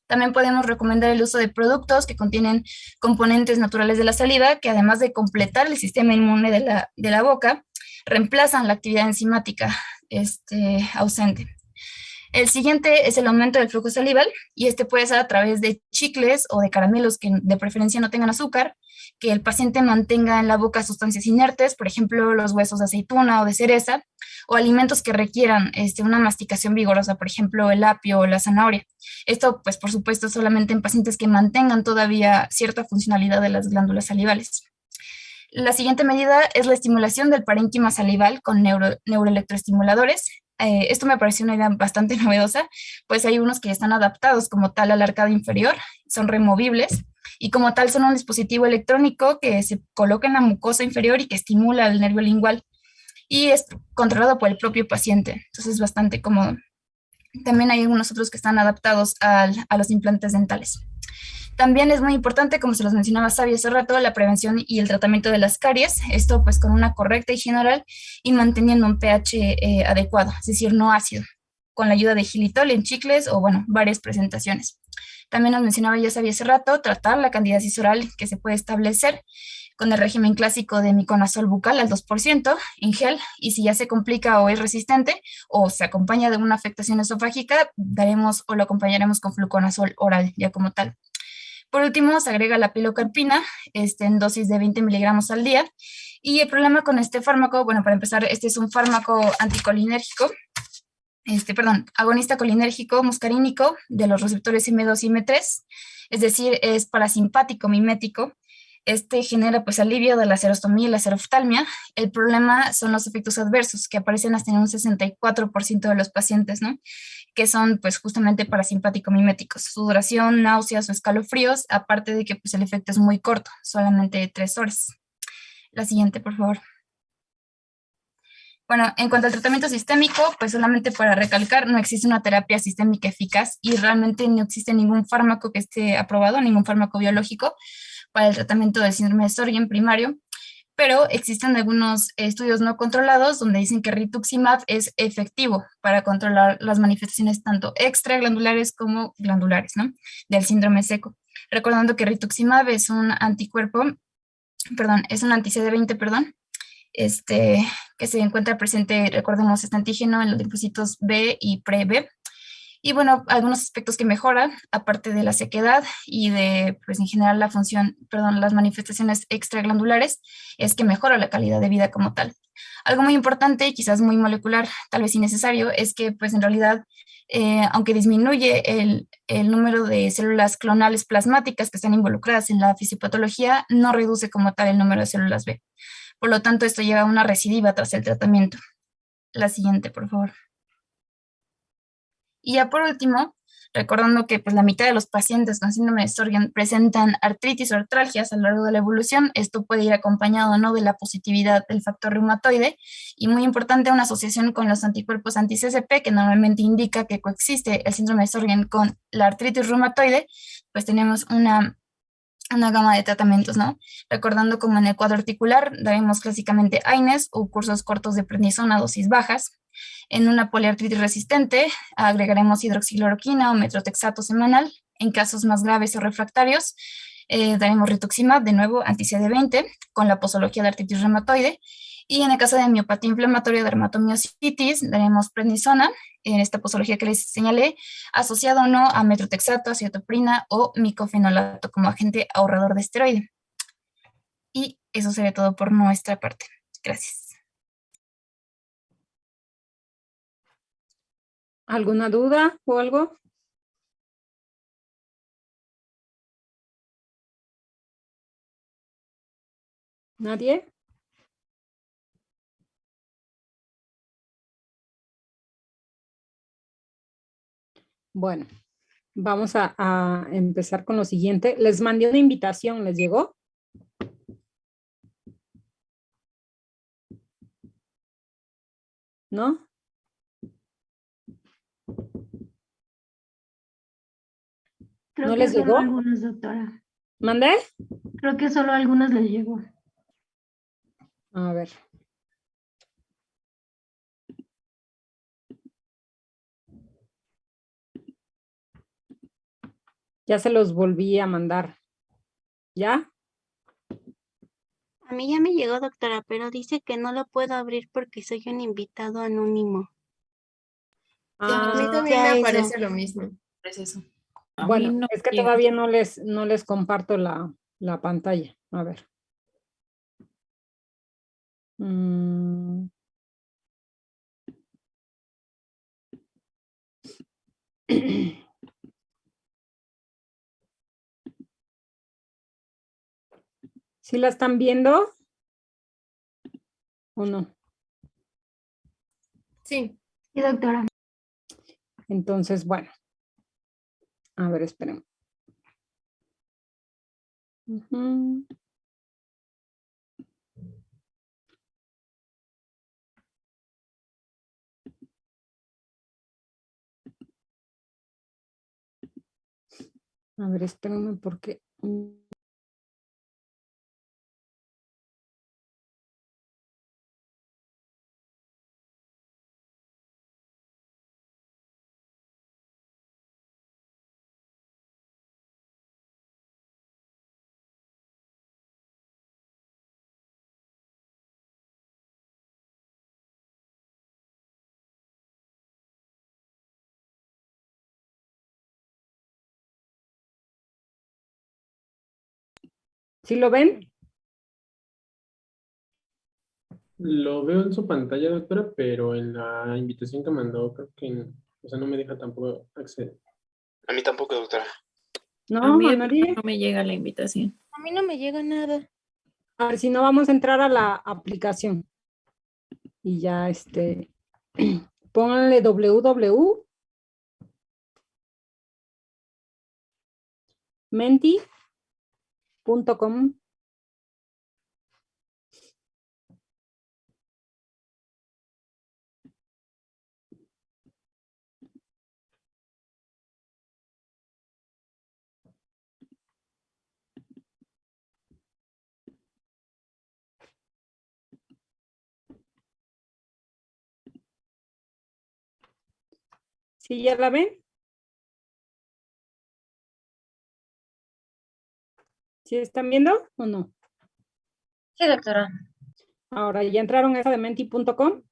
También podemos recomendar el uso de productos que contienen componentes naturales de la saliva, que además de completar el sistema inmune de la boca, reemplazan la actividad enzimática ausente. El siguiente es el aumento del flujo salival, y este puede ser a través de chicles o de caramelos que de preferencia no tengan azúcar, que el paciente mantenga en la boca sustancias inertes, por ejemplo, los huesos de aceituna o de cereza, o alimentos que requieran una masticación vigorosa, por ejemplo, el apio o la zanahoria. Esto, pues, por supuesto, solamente en pacientes que mantengan todavía cierta funcionalidad de las glándulas salivales. La siguiente medida es la estimulación del parénquima salival con neuroelectroestimuladores. Esto me pareció una idea bastante novedosa, pues hay unos que están adaptados como tal al arcado inferior, son removibles, y como tal son un dispositivo electrónico que se coloca en la mucosa inferior y que estimula el nervio lingual, y es controlado por el propio paciente, entonces es bastante cómodo. También hay algunos otros que están adaptados a los implantes dentales. También es muy importante, como se los mencionaba Xavi hace rato, la prevención y el tratamiento de las caries, esto pues con una correcta higiene oral y manteniendo un pH adecuado, es decir, no ácido, con la ayuda de xilitol en chicles o bueno, varias presentaciones. También nos mencionaba ya Xavi hace rato, tratar la candidiasis oral que se puede establecer con el régimen clásico de miconazol bucal al 2% en gel, y si ya se complica o es resistente o se acompaña de una afectación esofágica, daremos o lo acompañaremos con fluconazol oral ya como tal. Por último, se agrega la pilocarpina en dosis de 20 miligramos al día. Y el problema con este fármaco, bueno, para empezar, este es un fármaco anticolinérgico, agonista colinérgico muscarínico de los receptores M2 y M3, es decir, es parasimpático mimético. Este genera pues alivio de la serostomía y la seroftalmia. El problema son los efectos adversos que aparecen hasta en un 64% de los pacientes, ¿no? Que son pues justamente parasimpático-miméticos. Sudoración, náuseas o escalofríos, aparte de que pues el efecto es muy corto, solamente 3 horas. La siguiente, por favor. Bueno, en cuanto al tratamiento sistémico, pues solamente para recalcar, no existe una terapia sistémica eficaz y realmente no existe ningún fármaco que esté aprobado, ningún fármaco biológico para el tratamiento del síndrome de Sjögren primario, pero existen algunos estudios no controlados donde dicen que rituximab es efectivo para controlar las manifestaciones tanto extraglandulares como glandulares, ¿no? Del síndrome seco. Recordando que rituximab es un anticuerpo, perdón, es un anti-CD20, perdón, que se encuentra presente, recordemos, este antígeno en los linfocitos B y pre-B. Y bueno, algunos aspectos que mejoran, aparte de la sequedad y de, pues en general, la función, perdón, las manifestaciones extraglandulares, es que mejora la calidad de vida como tal. Algo muy importante y quizás muy molecular, tal vez innecesario, es que pues en realidad, aunque disminuye el número de células clonales plasmáticas que están involucradas en la fisiopatología, no reduce como tal el número de células B. Por lo tanto, esto lleva a una recidiva tras el tratamiento. La siguiente, por favor. Y ya por último, recordando que pues, la mitad de los pacientes con síndrome de Sjögren presentan artritis o artralgias a lo largo de la evolución, esto puede ir acompañado o no de la positividad del factor reumatoide, y muy importante, una asociación con los anticuerpos anti-CCP, que normalmente indica que coexiste el síndrome de Sjögren con la artritis reumatoide, pues tenemos una gama de tratamientos, ¿no? Recordando como en el cuadro articular, daremos clásicamente AINES o cursos cortos de prednisona a dosis bajas. En una poliartritis resistente, agregaremos hidroxicloroquina o metrotexato semanal. En casos más graves o refractarios, daremos rituximab, de nuevo anti-CD20, con la posología de artritis reumatoide. Y en el caso de miopatía inflamatoria de dermatomiositis, daremos prednisona, en esta posología que les señalé, asociado o no a metrotexato, acetoprina o micofenolato como agente ahorrador de esteroide. Y eso sería todo por nuestra parte. Gracias. ¿Alguna duda o algo? ¿Nadie? Bueno, vamos a empezar con lo siguiente. Les mandé una invitación, ¿les llegó? ¿No? Creo ¿No que les solo llegó? algunos, doctora. ¿Mandé? Creo que solo a algunos les llegó. A ver. Ya se los volví a mandar. ¿Ya? A mí ya me llegó, doctora, pero dice que no lo puedo abrir porque soy un invitado anónimo. A mí Ah, también me Ya eso. aparece lo mismo. Es eso. bueno, es que todavía no les comparto la pantalla. A ver. Mm. ¿Sí la están viendo? ¿O no? Sí. Sí, doctora. Entonces, bueno. A ver, esperen. Ujú. A ver, espérenme porque... ¿Sí lo ven? Lo veo en su pantalla, doctora, pero en la invitación que mandó, creo que, o sea, no me deja tampoco acceder. A mí tampoco, doctora. ¿No? A mí ¿A nadie? no me llega la invitación. A mí no me llega nada. A ver, si no, vamos a entrar a la aplicación. Y ya, pónganle www.menti.com. ¿Sí ya la ven? ¿Sí están viendo o no? Sí, doctora. Ahora, ¿ya entraron a esa de menti.com?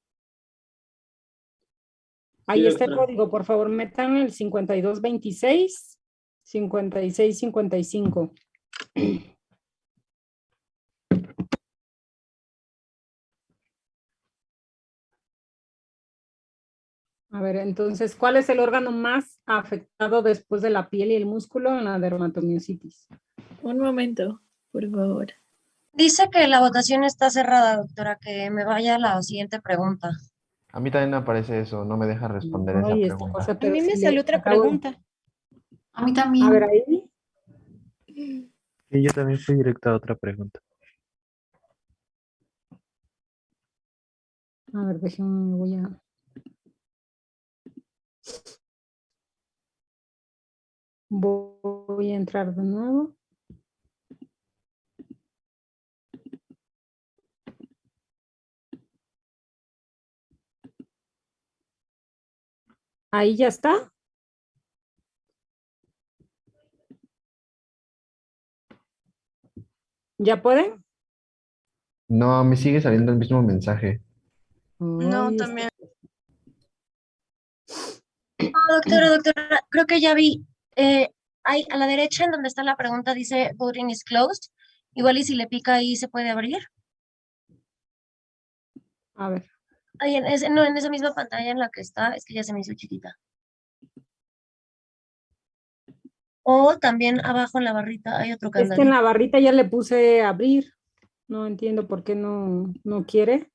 Ahí Sí, está el doctora. código, por favor, metan el 5226 5655. A ver, entonces, ¿cuál es el órgano más afectado después de la piel y el músculo en la dermatomiositis? Un momento, por favor. Dice que la votación está cerrada, doctora, que me vaya a la siguiente pregunta. A mí también me aparece eso, no me deja responder esa Ay, esta pregunta. cosa, A pero mí me sí salió otra pregunta. A mí A también. ver, ahí. Sí, yo también fui directo a otra pregunta. A ver, déjenme, voy a entrar de nuevo. Ahí ya está. ¿Ya pueden? No, me sigue saliendo el mismo mensaje. No, Ay, también. Doctora, creo que ya vi. Ahí a la derecha, en donde está la pregunta, dice voting is closed. Igual y si le pica ahí se puede abrir. A ver, Ahí no, en esa misma pantalla en la que está, es que ya se me hizo chiquita. O también abajo en la barrita hay otro es que en candadito. la barrita ya le puse abrir. No entiendo por qué no quiere.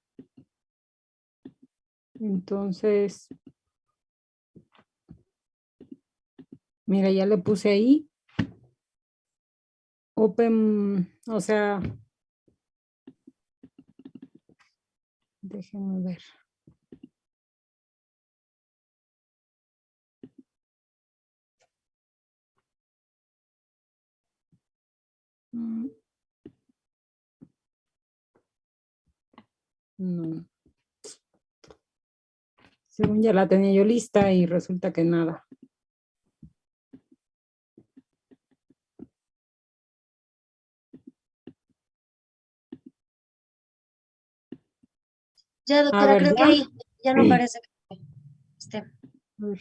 Entonces, mira, ya le puse ahí. Open, o sea, déjenme ver. Mm, No. Según ya la tenía yo lista y resulta que nada. Ya, A doctora, ver, creo que ya. ahí ya no parece que esté. A ver.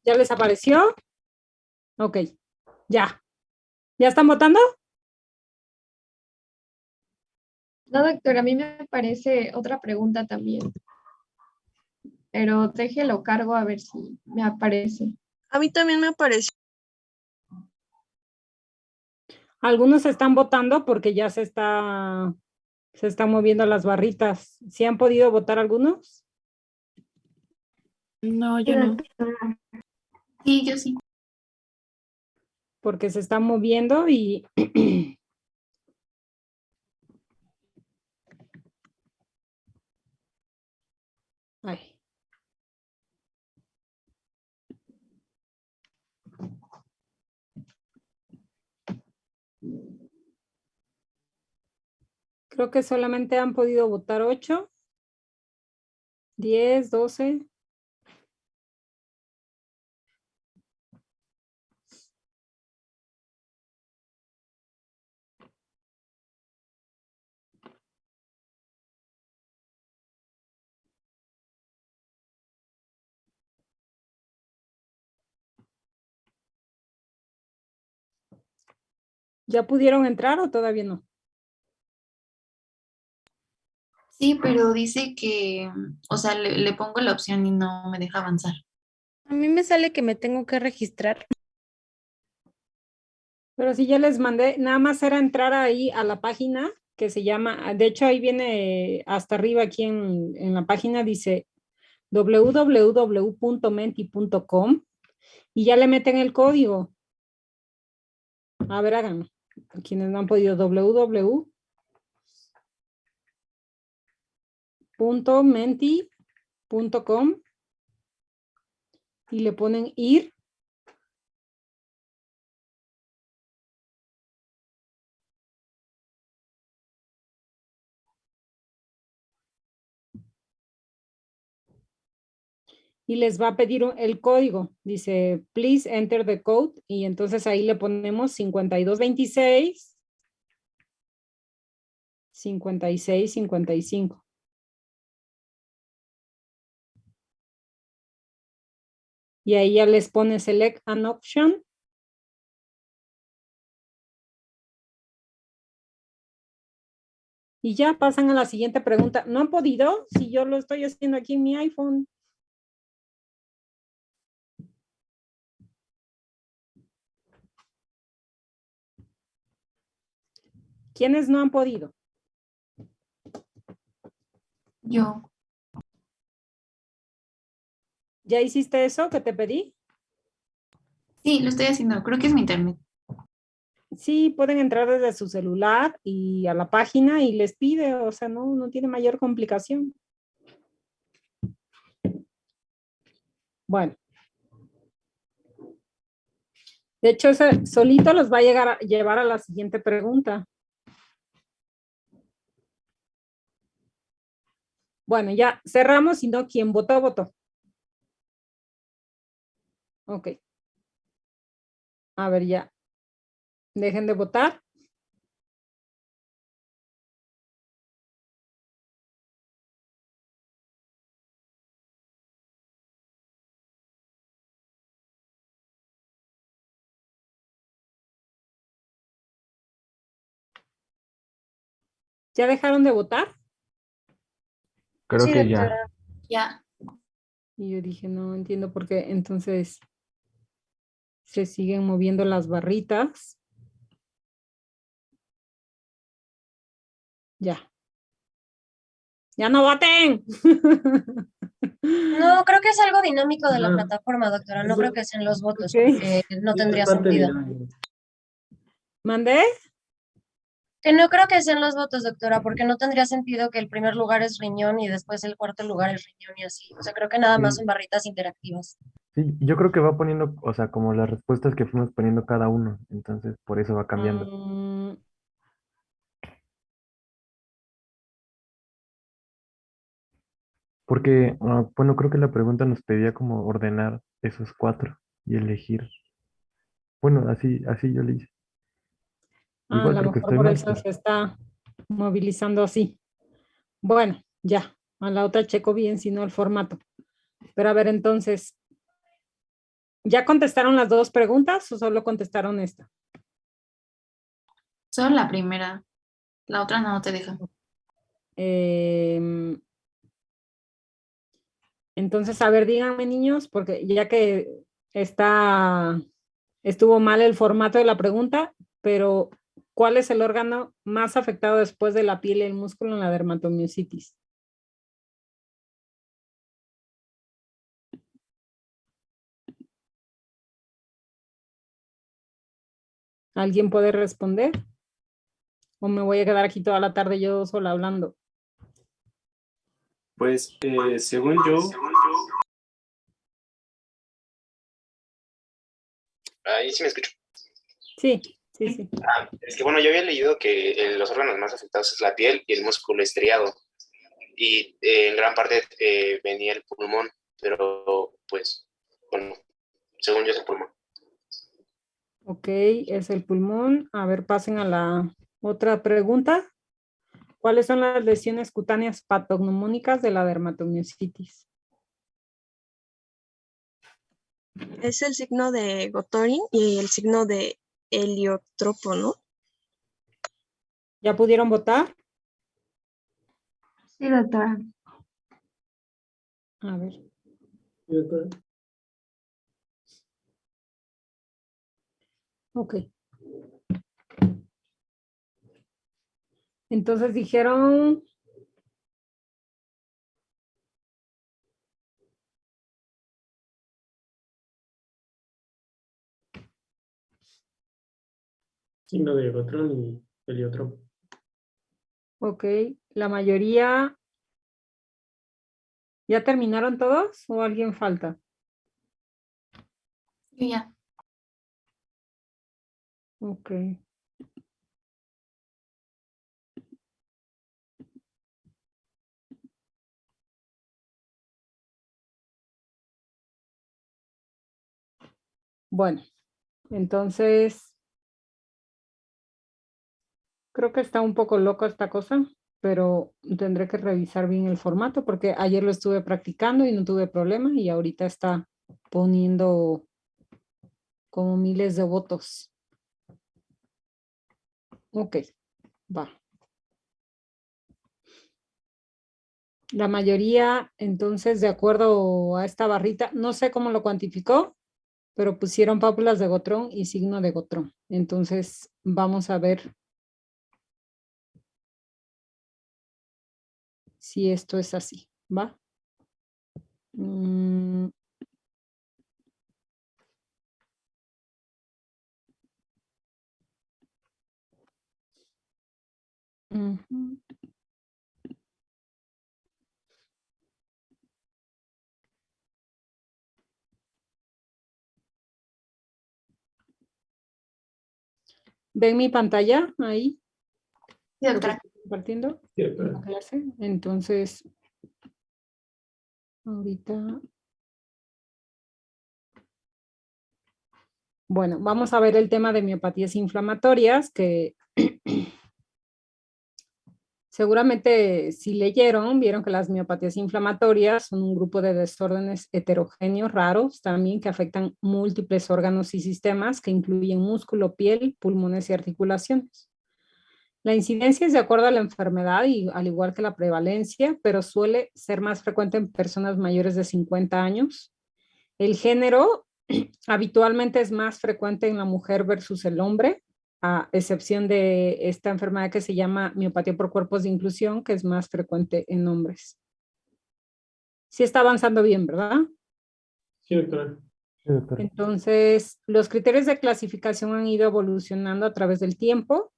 ¿Ya les apareció? Ok, ya. ¿Ya están votando? No, doctora, a mí me parece otra pregunta también. Pero déjelo cargo a ver si me aparece. A mí también me pareció. Algunos están votando porque ya se están moviendo las barritas. ¿Sí han podido votar algunos? No, Sí, yo no. doctora. Sí, yo sí. Porque se están moviendo y ay. Creo que solamente han podido votar 8, 10, 12. ¿Ya pudieron entrar o todavía no? Sí, pero dice que, o sea, le pongo la opción y no me deja avanzar. A mí me sale que me tengo que registrar. Pero si ya les mandé, nada más era entrar ahí a la página que se llama, de hecho ahí viene hasta arriba aquí en la página, dice www.menti.com y ya le meten el código. A ver, háganlo. Quienes no han podido, www.menti.com y le ponen ir. Y les va a pedir el código. Dice, please enter the code. Y entonces ahí le ponemos 5226 5655. Y ahí ya les pone select an option. Y ya pasan a la siguiente pregunta. ¿No han podido? Si yo lo estoy haciendo aquí en mi iPhone. ¿Quiénes no han podido? Yo. ¿Ya hiciste eso que te pedí? Sí, lo estoy haciendo. Creo que es mi internet. Sí, pueden entrar desde su celular y a la página y les pide, o sea, no tiene mayor complicación. Bueno. De hecho, ese solito los va a llevar a la siguiente pregunta. Bueno, ya cerramos, si no, quien votó, votó. Ok. A ver, ya. Dejen de votar. ¿Ya dejaron de votar? Creo Sí, que ya. doctora. Ya. Y yo dije, no entiendo por qué. Entonces, se siguen moviendo las barritas. Ya. ¡Ya no voten! No, creo que es algo dinámico de la Ajá. plataforma, doctora. No Eso, creo que sean los votos, Ok. porque no eso es tendría parte sentido. dinámico. ¿Mandé? Que no creo que sean los votos, doctora, porque no tendría sentido que el primer lugar es riñón y después el cuarto lugar es riñón y así. O sea, creo que nada más Sí, son barritas interactivas. sí, yo creo que va poniendo, o sea, como las respuestas que fuimos poniendo cada uno, entonces por eso va cambiando. Mm, Porque, bueno, creo que la pregunta nos pedía como ordenar esos cuatro y elegir. Bueno, así yo le hice. a Igual lo creo que mejor estoy por mal, eso pero se está movilizando así. Bueno, ya. A la otra checo bien, si no el formato. Pero a ver, entonces, ¿ya contestaron las dos preguntas o solo contestaron esta? Solo la primera. La otra no te deja. Em, entonces, a ver, díganme, niños, porque ya que estuvo mal el formato de la pregunta, pero ¿cuál es el órgano más afectado después de la piel y el músculo en la dermatomiositis? ¿Alguien puede responder? ¿O me voy a quedar aquí toda la tarde yo sola hablando? Pues según yo, ahí sí me escucho. Sí, sí, sí. Es que bueno, yo había leído que los órganos más afectados es la piel y el músculo estriado. Y en gran parte venía el pulmón, pero pues, bueno, según yo es el pulmón. Ok, es el pulmón. A ver, pasen a la otra pregunta. ¿Cuáles son las lesiones cutáneas patognomónicas de la dermatomiositis? Es el signo de Gotorin y el signo de heliotropo, ¿no? ¿Ya pudieron votar? Sí, doctora. A ver. Sí, doctora. Ok. Entonces dijeron Signo de Gotrón y heliotropo. ok, la mayoría. ¿Ya terminaron todos o alguien falta? Yo ya. Ok. Bueno, entonces creo que está un poco loco esta cosa, pero tendré que revisar bien el formato porque ayer lo estuve practicando y no tuve problema y ahorita está poniendo como miles de votos. Ok, va. La mayoría, entonces, de acuerdo a esta barrita, no sé cómo lo cuantificó, pero pusieron pápulas de Gotrón y signo de Gotrón. Entonces, vamos a ver si esto es así, ¿va? Ujú. ¿Ven mi pantalla ahí? Sí, Lo que doctora. estoy compartiendo Sí, la doctora. clase. Entonces, ahorita. Bueno, vamos a ver el tema de miopatías inflamatorias, que seguramente si leyeron, vieron que las miopatías inflamatorias son un grupo de desórdenes heterogéneos raros también que afectan múltiples órganos y sistemas que incluyen músculo, piel, pulmones y articulaciones. La incidencia es de acuerdo a la enfermedad y al igual que la prevalencia, pero suele ser más frecuente en personas mayores de 50 años. El género habitualmente es más frecuente en la mujer versus el hombre, a excepción de esta enfermedad que se llama miopatía por cuerpos de inclusión, que es más frecuente en hombres. Sí está avanzando bien, ¿verdad? Sí, doctora. Sí, doctora. Entonces, los criterios de clasificación han ido evolucionando a través del tiempo.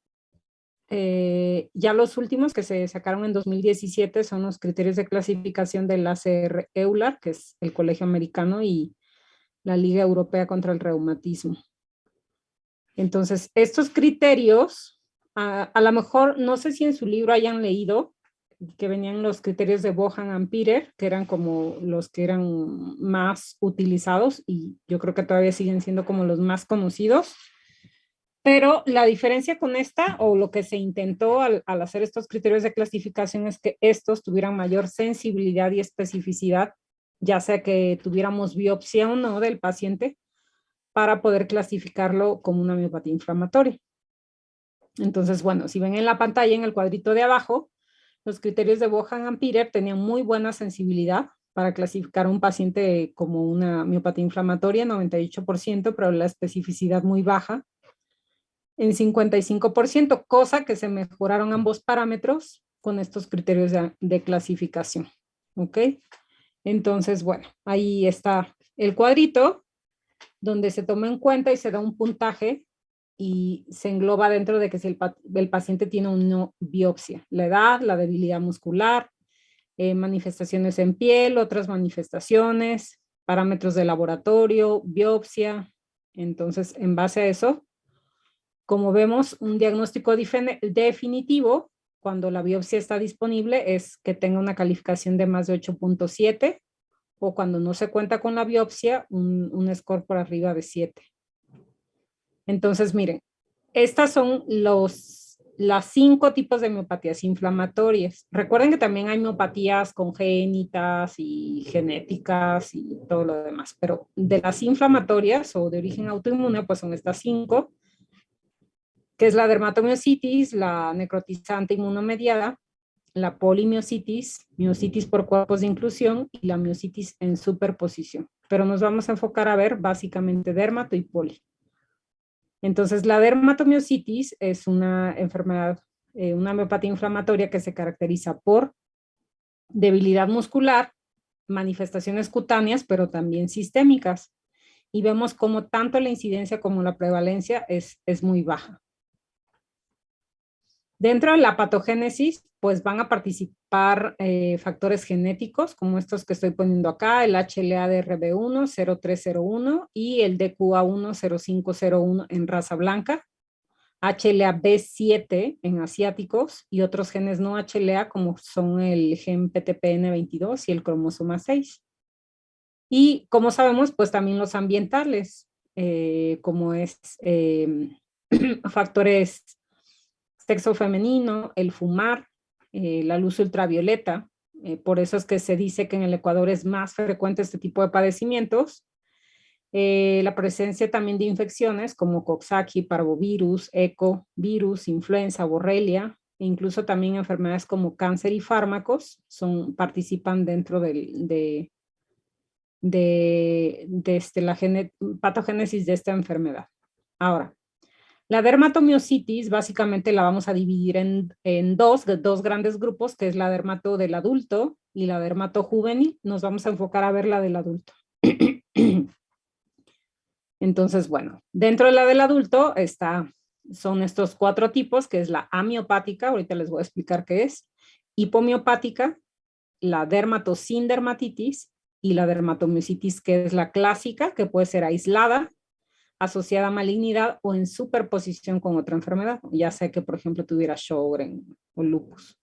Ya los últimos que se sacaron en 2017 son los criterios de clasificación del ACR EULAR, que es el Colegio Americano, y la Liga Europea contra el Reumatismo. Entonces, estos criterios, a lo mejor, no sé si en su libro hayan leído que venían los criterios de Bohan and Peter, que eran como los que eran más utilizados y yo creo que todavía siguen siendo como los más conocidos. Pero la diferencia con esta, o lo que se intentó al hacer estos criterios de clasificación, es que estos tuvieran mayor sensibilidad y especificidad, ya sea que tuviéramos biopsia o no del paciente, para poder clasificarlo como una miopatía inflamatoria. Entonces, bueno, si ven en la pantalla, en el cuadrito de abajo, los criterios de Bohan and Peter tenían muy buena sensibilidad para clasificar a un paciente como una miopatía inflamatoria, 98%, pero la especificidad muy baja, en 55%, cosa que se mejoraron ambos parámetros con estos criterios de clasificación. ¿Ok? Entonces, bueno, ahí está el cuadrito donde se toma en cuenta y se da un puntaje y se engloba dentro de que si el paciente tiene o no biopsia, la edad, la debilidad muscular, manifestaciones en piel, otras manifestaciones, parámetros de laboratorio, biopsia. Entonces, en base a eso, como vemos, un diagnóstico definitivo, cuando la biopsia está disponible, es que tenga una calificación de más de 8.7 o cuando no se cuenta con la biopsia, un score por arriba de 7. Entonces, miren, estas son las 5 tipos de miopatías inflamatorias. Recuerden que también hay miopatías congénitas y genéticas y todo lo demás, pero de las inflamatorias o de origen autoinmune, pues son estas 5, que es la dermatomiositis, la necrotizante inmunomediada, la polimiositis, miositis por cuerpos de inclusión y la miositis en superposición. Pero nos vamos a enfocar a ver básicamente dermato y poli. Entonces, la dermatomiositis es una enfermedad una miopatía inflamatoria que se caracteriza por debilidad muscular, manifestaciones cutáneas, pero también sistémicas. Y vemos como tanto la incidencia como la prevalencia es muy baja. Dentro de la patogénesis, pues van a participar factores genéticos, como estos que estoy poniendo acá, el HLA-DRB1 0301 y el DQA1 0501 en raza blanca, HLA-B7 en asiáticos y otros genes no HLA como son el gen PTPN22 y el cromosoma 6. Y como sabemos, pues también los ambientales, como es factores sexo femenino, el fumar, la luz ultravioleta. Por eso es que se dice que en el Ecuador es más frecuente este tipo de padecimientos. La presencia también de infecciones como Coxsackie, parvovirus, ecovirus, influenza, borrelia, e incluso también enfermedades como cáncer y fármacos participan dentro de la patogénesis de esta enfermedad. Ahora, la dermatomiositis básicamente la vamos a dividir en dos grandes grupos, que es la dermato del adulto y la dermato juvenil. Nos vamos a enfocar a ver la del adulto. Entonces, bueno, dentro de la del adulto son estos 4 tipos, que es la amiopática, ahorita les voy a explicar qué es, hipomiopática, la dermato sin dermatitis y la dermatomiositis, que es la clásica, que puede ser aislada, asociada a malignidad o en superposición con otra enfermedad, ya sea que, por ejemplo, tuviera Sjögren o lupus.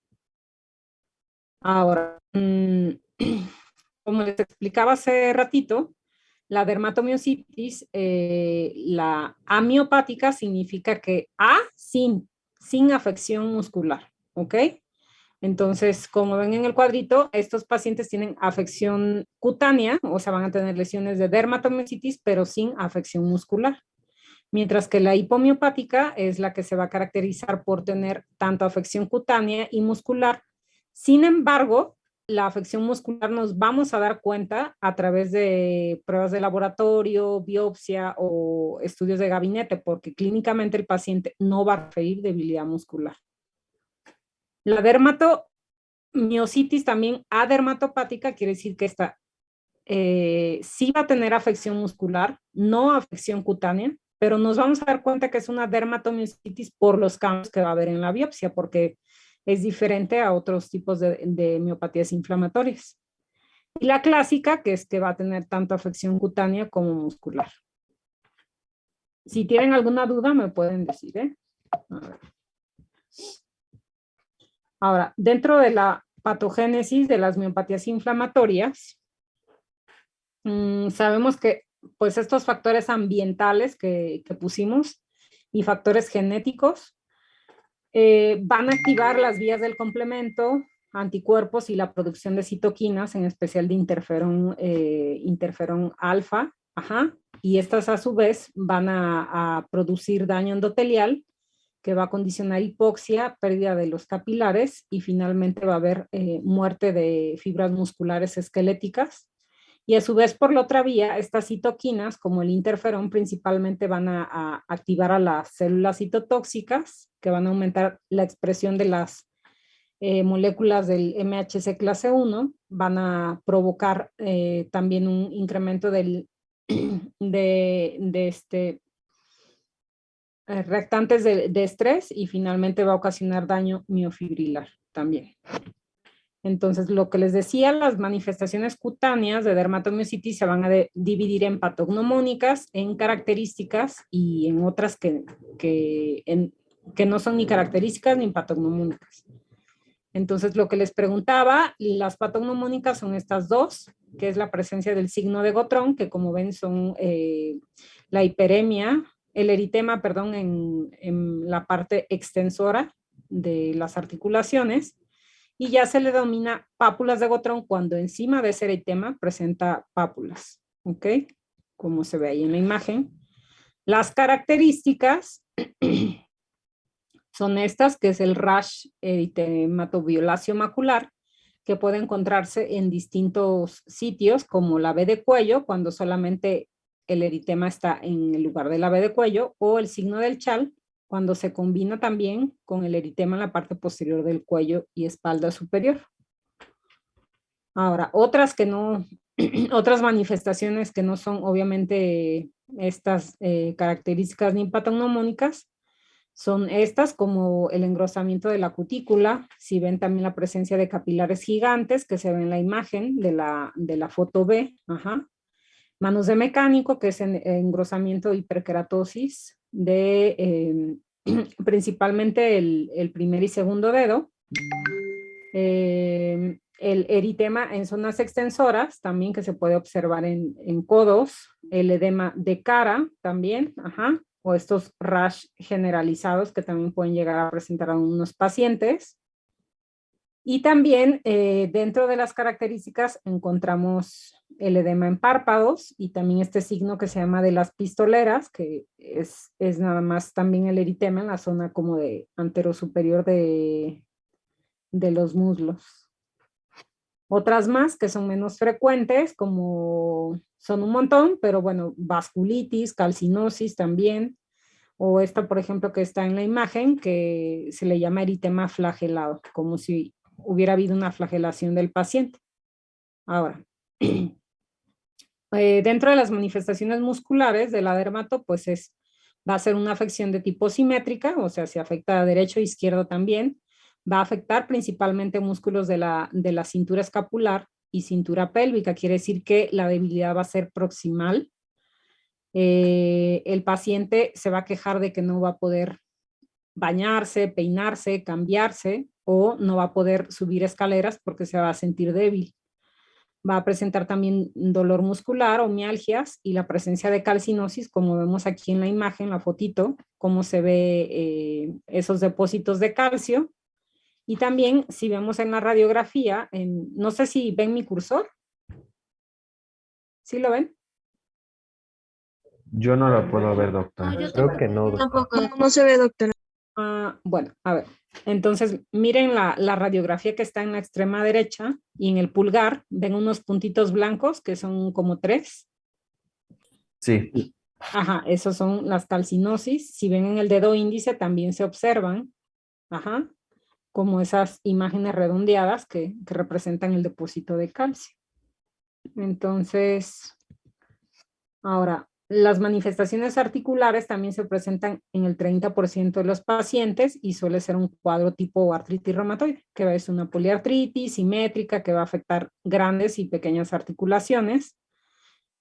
Ahora, como les explicaba hace ratito, la dermatomiositis, la amiopática significa que sin afección muscular, ¿ok? Entonces, como ven en el cuadrito, estos pacientes tienen afección cutánea, o sea, van a tener lesiones de dermatomiositis, pero sin afección muscular. Mientras que la hipomiopática es la que se va a caracterizar por tener tanto afección cutánea y muscular. Sin embargo, la afección muscular nos vamos a dar cuenta a través de pruebas de laboratorio, biopsia o estudios de gabinete, porque clínicamente el paciente no va a referir debilidad muscular. La dermatomiositis también adermatopática quiere decir que esta sí va a tener afección muscular, no afección cutánea, pero nos vamos a dar cuenta que es una dermatomiositis por los cambios que va a haber en la biopsia, porque es diferente a otros tipos de miopatías inflamatorias. Y la clásica, que es que va a tener tanto afección cutánea como muscular. Si tienen alguna duda, me pueden decir, ¿eh? A ver. Ahora, dentro de la patogénesis de las miopatías inflamatorias, sabemos que pues estos factores ambientales que pusimos y factores genéticos van a activar las vías del complemento, anticuerpos y la producción de citoquinas, en especial de interferón alfa, y estas a su vez van a producir daño endotelial que va a condicionar hipoxia, pérdida de los capilares y finalmente va a haber muerte de fibras musculares esqueléticas. Y a su vez, por la otra vía, estas citoquinas, como el interferón, principalmente van a activar a las células citotóxicas, que van a aumentar la expresión de las moléculas del MHC clase 1, van a provocar también un incremento de reactantes de estrés y finalmente va a ocasionar daño miofibrilar también. Entonces, lo que les decía, las manifestaciones cutáneas de dermatomiositis se van a dividir en patognomónicas, en características y en otras que no son ni características ni patognomónicas. Entonces, lo que les preguntaba, las patognomónicas son estas dos, que es la presencia del signo de Gotrón, que como ven son la hiperemia, el eritema, perdón, en la parte extensora de las articulaciones, y ya se le denomina pápulas de Gotrón cuando encima de ese eritema presenta pápulas, ¿ok? Como se ve ahí en la imagen. Las características son estas, que es el rash eritematoviolacio macular, que puede encontrarse en distintos sitios, como la V de cuello, cuando solamente el eritema está en el lugar de la V de cuello, o el signo del chal, cuando se combina también con el eritema en la parte posterior del cuello y espalda superior. Ahora, otras que no, otras manifestaciones que no son obviamente estas características nimpatognómónicas son estas, como el engrosamiento de la cutícula. Si ven también la presencia de capilares gigantes que se ve en la imagen de la foto B. Ajá. Manos de mecánico, que es engrosamiento y hiperkeratosis de principalmente el primer y segundo dedo. El eritema en zonas extensoras también, que se puede observar en codos, el edema de cara también, ajá, o estos rash generalizados que también pueden llegar a presentar a algunos pacientes. Y también dentro de las características encontramos el edema en párpados y también este signo que se llama de las pistoleras, que es nada más también el eritema en la zona como de anterosuperior de los muslos. Otras más que son menos frecuentes, como son un montón, pero bueno, vasculitis, calcinosis también, o esta, por ejemplo, que está en la imagen, que se le llama eritema flagelado, como si hubiera habido una flagelación del paciente. Ahora, dentro de las manifestaciones musculares de la dermato, pues va a ser una afección de tipo simétrica, o sea, se afecta a derecho e izquierdo también. Va a afectar principalmente músculos de la cintura escapular y cintura pélvica, quiere decir que la debilidad va a ser proximal. El paciente se va a quejar de que no va a poder bañarse, peinarse, cambiarse, o no va a poder subir escaleras porque se va a sentir débil. Va a presentar también dolor muscular o mialgias y la presencia de calcinosis, como vemos aquí en la imagen, la fotito, cómo se ve esos depósitos de calcio. Y también, si vemos en la radiografía, no sé si ven mi cursor. ¿Sí lo ven? Yo no lo puedo ver, doctora. No, yo Creo que no, doctor. Tampoco, no se ve, doctora. Bueno, a ver. Entonces, miren la radiografía que está en la extrema derecha y en el pulgar. Ven unos puntitos blancos que son como 3. Sí. Ajá, esos son las calcinosis. Si ven en el dedo índice también se observan. Ajá. Como esas imágenes redondeadas que representan el depósito de calcio. Entonces, ahora, las manifestaciones articulares también se presentan en el 30% de los pacientes y suele ser un cuadro tipo artritis reumatoide, que es una poliartritis simétrica que va a afectar grandes y pequeñas articulaciones.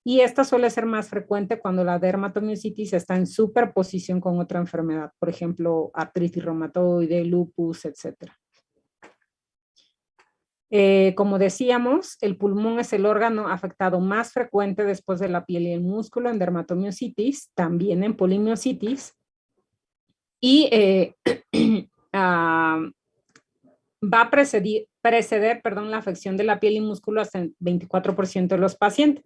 Y esta suele ser más frecuente cuando la dermatomiositis está en superposición con otra enfermedad, por ejemplo, artritis reumatoide, lupus, etc. Como decíamos, el pulmón es el órgano afectado más frecuente después de la piel y el músculo en dermatomiositis, también en polimiositis. Y va a preceder, la afección de la piel y músculo hasta el 24% de los pacientes.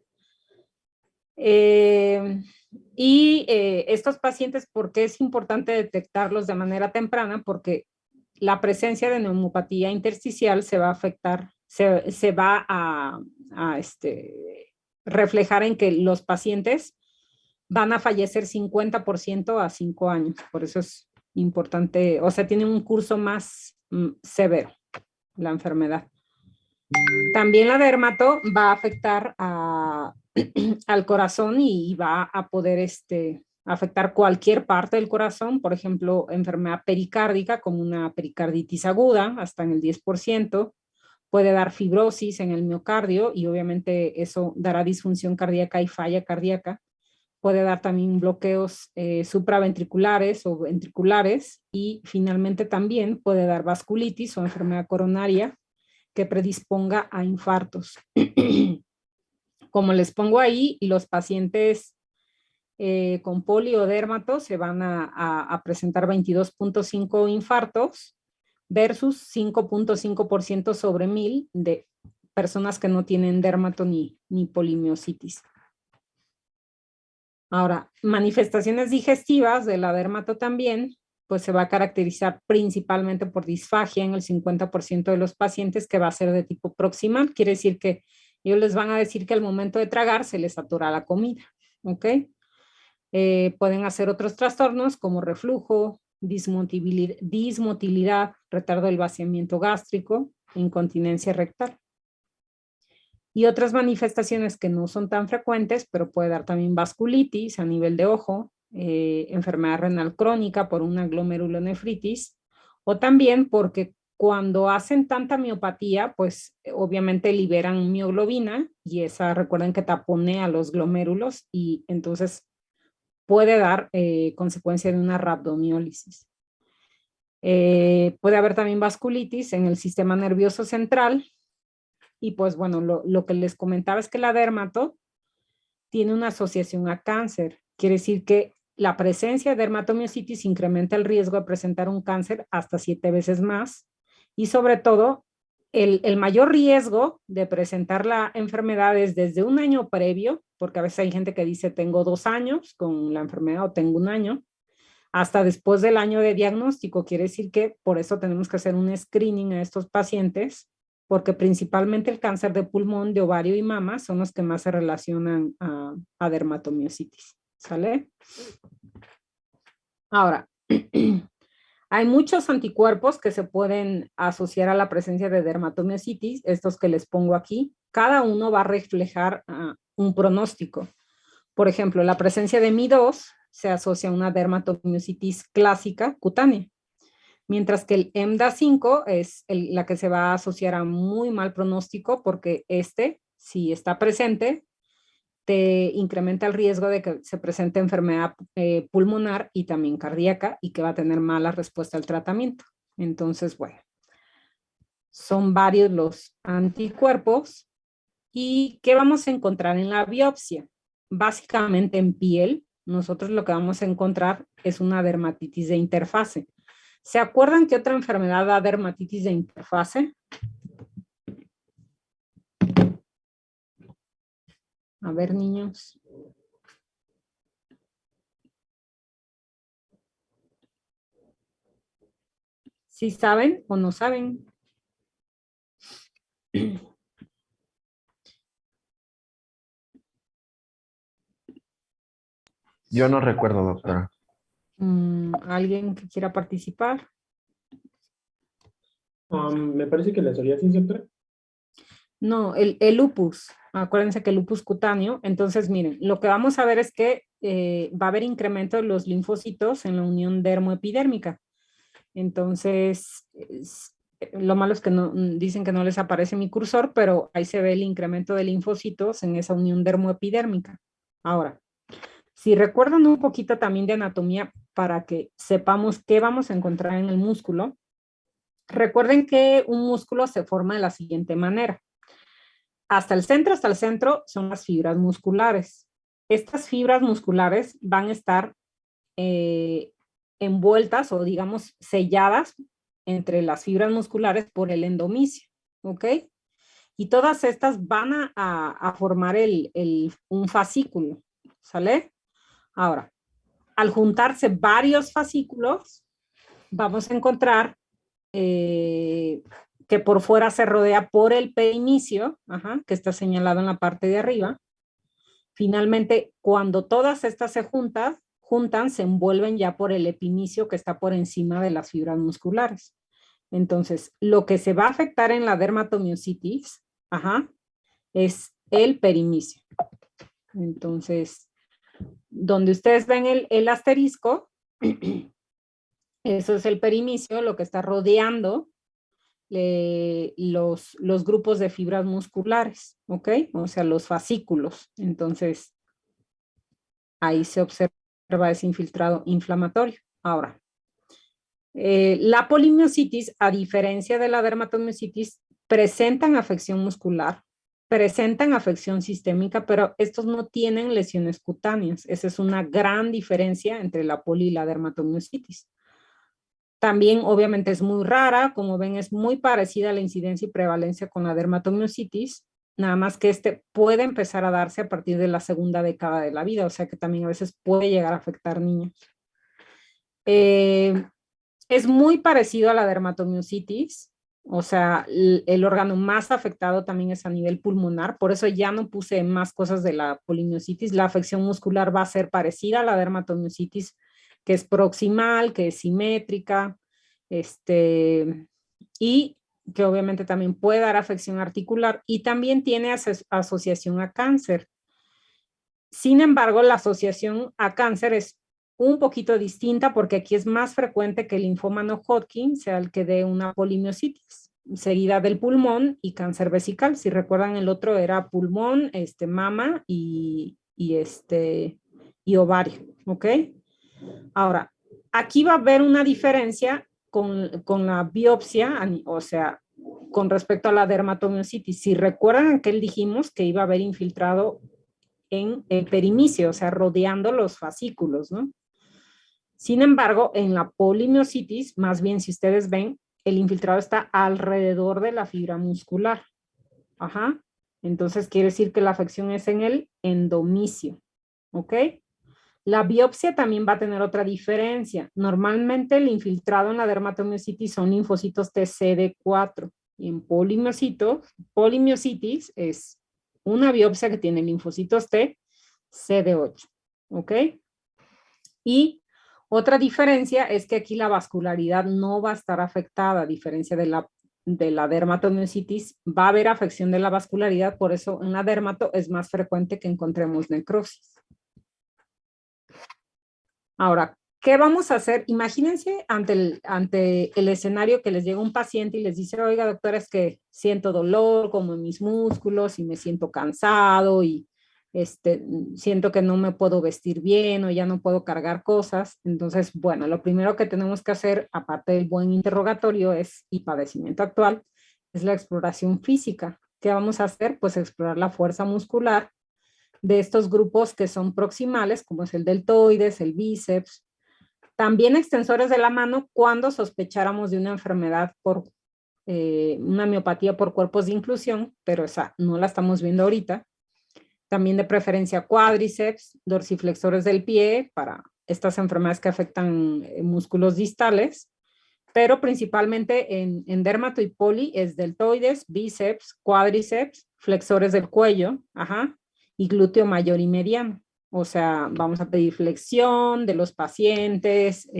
Estos pacientes, ¿por qué es importante detectarlos de manera temprana? Porque la presencia de neumopatía intersticial se va a afectar, se va a reflejar en que los pacientes van a fallecer 50% a 5 años. Por eso es importante, o sea, tiene un curso más severo la enfermedad. También la dermato va a afectar al corazón y va a poder afectar cualquier parte del corazón, por ejemplo, enfermedad pericárdica como una pericarditis aguda, hasta en el 10%, puede dar fibrosis en el miocardio y obviamente eso dará disfunción cardíaca y falla cardíaca. Puede dar también bloqueos supraventriculares o ventriculares y finalmente también puede dar vasculitis o enfermedad coronaria que predisponga a infartos. Como les pongo ahí, los pacientes con poliodermato se van a presentar 22.5 infartos versus 5.5% sobre 1000 de personas que no tienen dermato ni polimiositis. Ahora, manifestaciones digestivas de la dermato también, pues se va a caracterizar principalmente por disfagia en el 50% de los pacientes, que va a ser de tipo proximal. Quiere decir que ellos les van a decir que al momento de tragar se les atora la comida, ¿ok? Pueden hacer otros trastornos como reflujo, dismotilidad, retardo del vaciamiento gástrico, incontinencia rectal. Y otras manifestaciones que no son tan frecuentes, pero puede dar también vasculitis a nivel de ojo, enfermedad renal crónica por una glomerulonefritis, o también porque cuando hacen tanta miopatía, pues obviamente liberan mioglobina y esa, recuerden que taponea los glomérulos y entonces puede dar consecuencia de una rhabdomiólisis. Puede haber también vasculitis en el sistema nervioso central y pues bueno, lo que les comentaba es que la dermato tiene una asociación a cáncer. Quiere decir que la presencia de dermatomiositis incrementa el riesgo de presentar un cáncer hasta 7 veces más y sobre todo el mayor riesgo de presentar la enfermedad es desde un año previo, porque a veces hay gente que dice tengo 2 años con la enfermedad o tengo 1 año, hasta después del año de diagnóstico. Quiere decir que por eso tenemos que hacer un screening a estos pacientes, porque principalmente el cáncer de pulmón, de ovario y mama son los que más se relacionan a dermatomiositis. ¿Sale? Ahora, hay muchos anticuerpos que se pueden asociar a la presencia de dermatomiositis, estos que les pongo aquí. Cada uno va a reflejar un pronóstico. Por ejemplo, la presencia de Mi2 se asocia a una dermatomiositis clásica cutánea, mientras que el MDA5 es la que se va a asociar a muy mal pronóstico porque si está presente, te incrementa el riesgo de que se presente enfermedad pulmonar y también cardíaca y que va a tener mala respuesta al tratamiento. Entonces, bueno, son varios los anticuerpos. ¿Y qué vamos a encontrar en la biopsia? Básicamente en piel, nosotros lo que vamos a encontrar es una dermatitis de interfase. ¿Se acuerdan que otra enfermedad da dermatitis de interfase? A ver, niños. ¿Sí saben o no saben? Yo no recuerdo, doctora. ¿Alguien que quiera participar? Me parece que la psoriasis, doctora. No, el lupus. Acuérdense que el lupus cutáneo. Entonces, miren, lo que vamos a ver es que va a haber incremento de los linfocitos en la unión dermoepidérmica. Entonces, lo malo es que dicen que no les aparece mi cursor, pero ahí se ve el incremento de linfocitos en esa unión dermoepidérmica. Ahora, si recuerdan un poquito también de anatomía para que sepamos qué vamos a encontrar en el músculo, recuerden que un músculo se forma de la siguiente manera. Hasta el centro son las fibras musculares. Estas fibras musculares van a estar envueltas o digamos selladas entre las fibras musculares por el endomisio, ¿ok? Y todas estas van a formar un fascículo, ¿sale? Ahora, al juntarse varios fascículos, vamos a encontrar que por fuera se rodea por el periinicio, que está señalado en la parte de arriba. Finalmente, cuando todas estas se juntan, se envuelven ya por el epinicio que está por encima de las fibras musculares. Entonces, lo que se va a afectar en la dermatomiositis, es el periinicio. Entonces, donde ustedes ven el asterisco, eso es el periinicio, lo que está rodeando los grupos de fibras musculares, ¿ok? O sea, los fascículos. Entonces, ahí se observa ese infiltrado inflamatorio. Ahora, la polimiositis, a diferencia de la dermatomiositis, presentan afección muscular, presentan afección sistémica, pero estos no tienen lesiones cutáneas. Esa es una gran diferencia entre la poli y la dermatomiositis. También, obviamente, es muy rara. Como ven, es muy parecida a la incidencia y prevalencia con la dermatomiositis, nada más que puede empezar a darse a partir de la segunda década de la vida, o sea que también a veces puede llegar a afectar niños. Es muy parecido a la dermatomiositis, o sea, el órgano más afectado también es a nivel pulmonar, por eso ya no puse más cosas de la polimiositis. La afección muscular va a ser parecida a la dermatomiositis, que es proximal, que es simétrica, y que obviamente también puede dar afección articular y también tiene asociación a cáncer. Sin embargo, la asociación a cáncer es un poquito distinta porque aquí es más frecuente que el linfoma no Hodgkin sea el que dé una polimiositis, seguida del pulmón y cáncer vesical. Si recuerdan, el otro era pulmón, mama y ovario, ¿ok? Ahora, aquí va a haber una diferencia con la biopsia, o sea, con respecto a la dermatomiositis. Si recuerdan que dijimos que iba a haber infiltrado en el perimicio, o sea, rodeando los fascículos, ¿no? Sin embargo, en la polimiositis, más bien si ustedes ven, el infiltrado está alrededor de la fibra muscular. Ajá. Entonces quiere decir que la afección es en el endomicio. ¿Ok? La biopsia también va a tener otra diferencia. Normalmente el infiltrado en la dermatomiositis son linfocitos TCD4 y en polimiositis es una biopsia que tiene linfocitos T CD8. ¿Ok? Y otra diferencia es que aquí la vascularidad no va a estar afectada, a diferencia de la dermatomiositis, va a haber afección de la vascularidad, por eso en la dermato es más frecuente que encontremos necrosis. Ahora, ¿qué vamos a hacer? Imagínense ante el escenario que les llega un paciente y les dice, oiga, doctora, es que siento dolor como en mis músculos y me siento cansado y siento que no me puedo vestir bien o ya no puedo cargar cosas. Entonces, bueno, lo primero que tenemos que hacer, aparte del buen interrogatorio y padecimiento actual, es la exploración física. ¿Qué vamos a hacer? Pues explorar la fuerza muscular de estos grupos que son proximales, como es el deltoides, el bíceps, también extensores de la mano cuando sospecháramos de una enfermedad por una miopatía por cuerpos de inclusión, pero esa no la estamos viendo ahorita. También de preferencia cuádriceps, dorsiflexores del pie para estas enfermedades que afectan músculos distales, pero principalmente en dermato y poli es deltoides, bíceps, cuádriceps, flexores del cuello, ajá, y glúteo mayor y mediano. O sea, vamos a pedir flexión de los pacientes,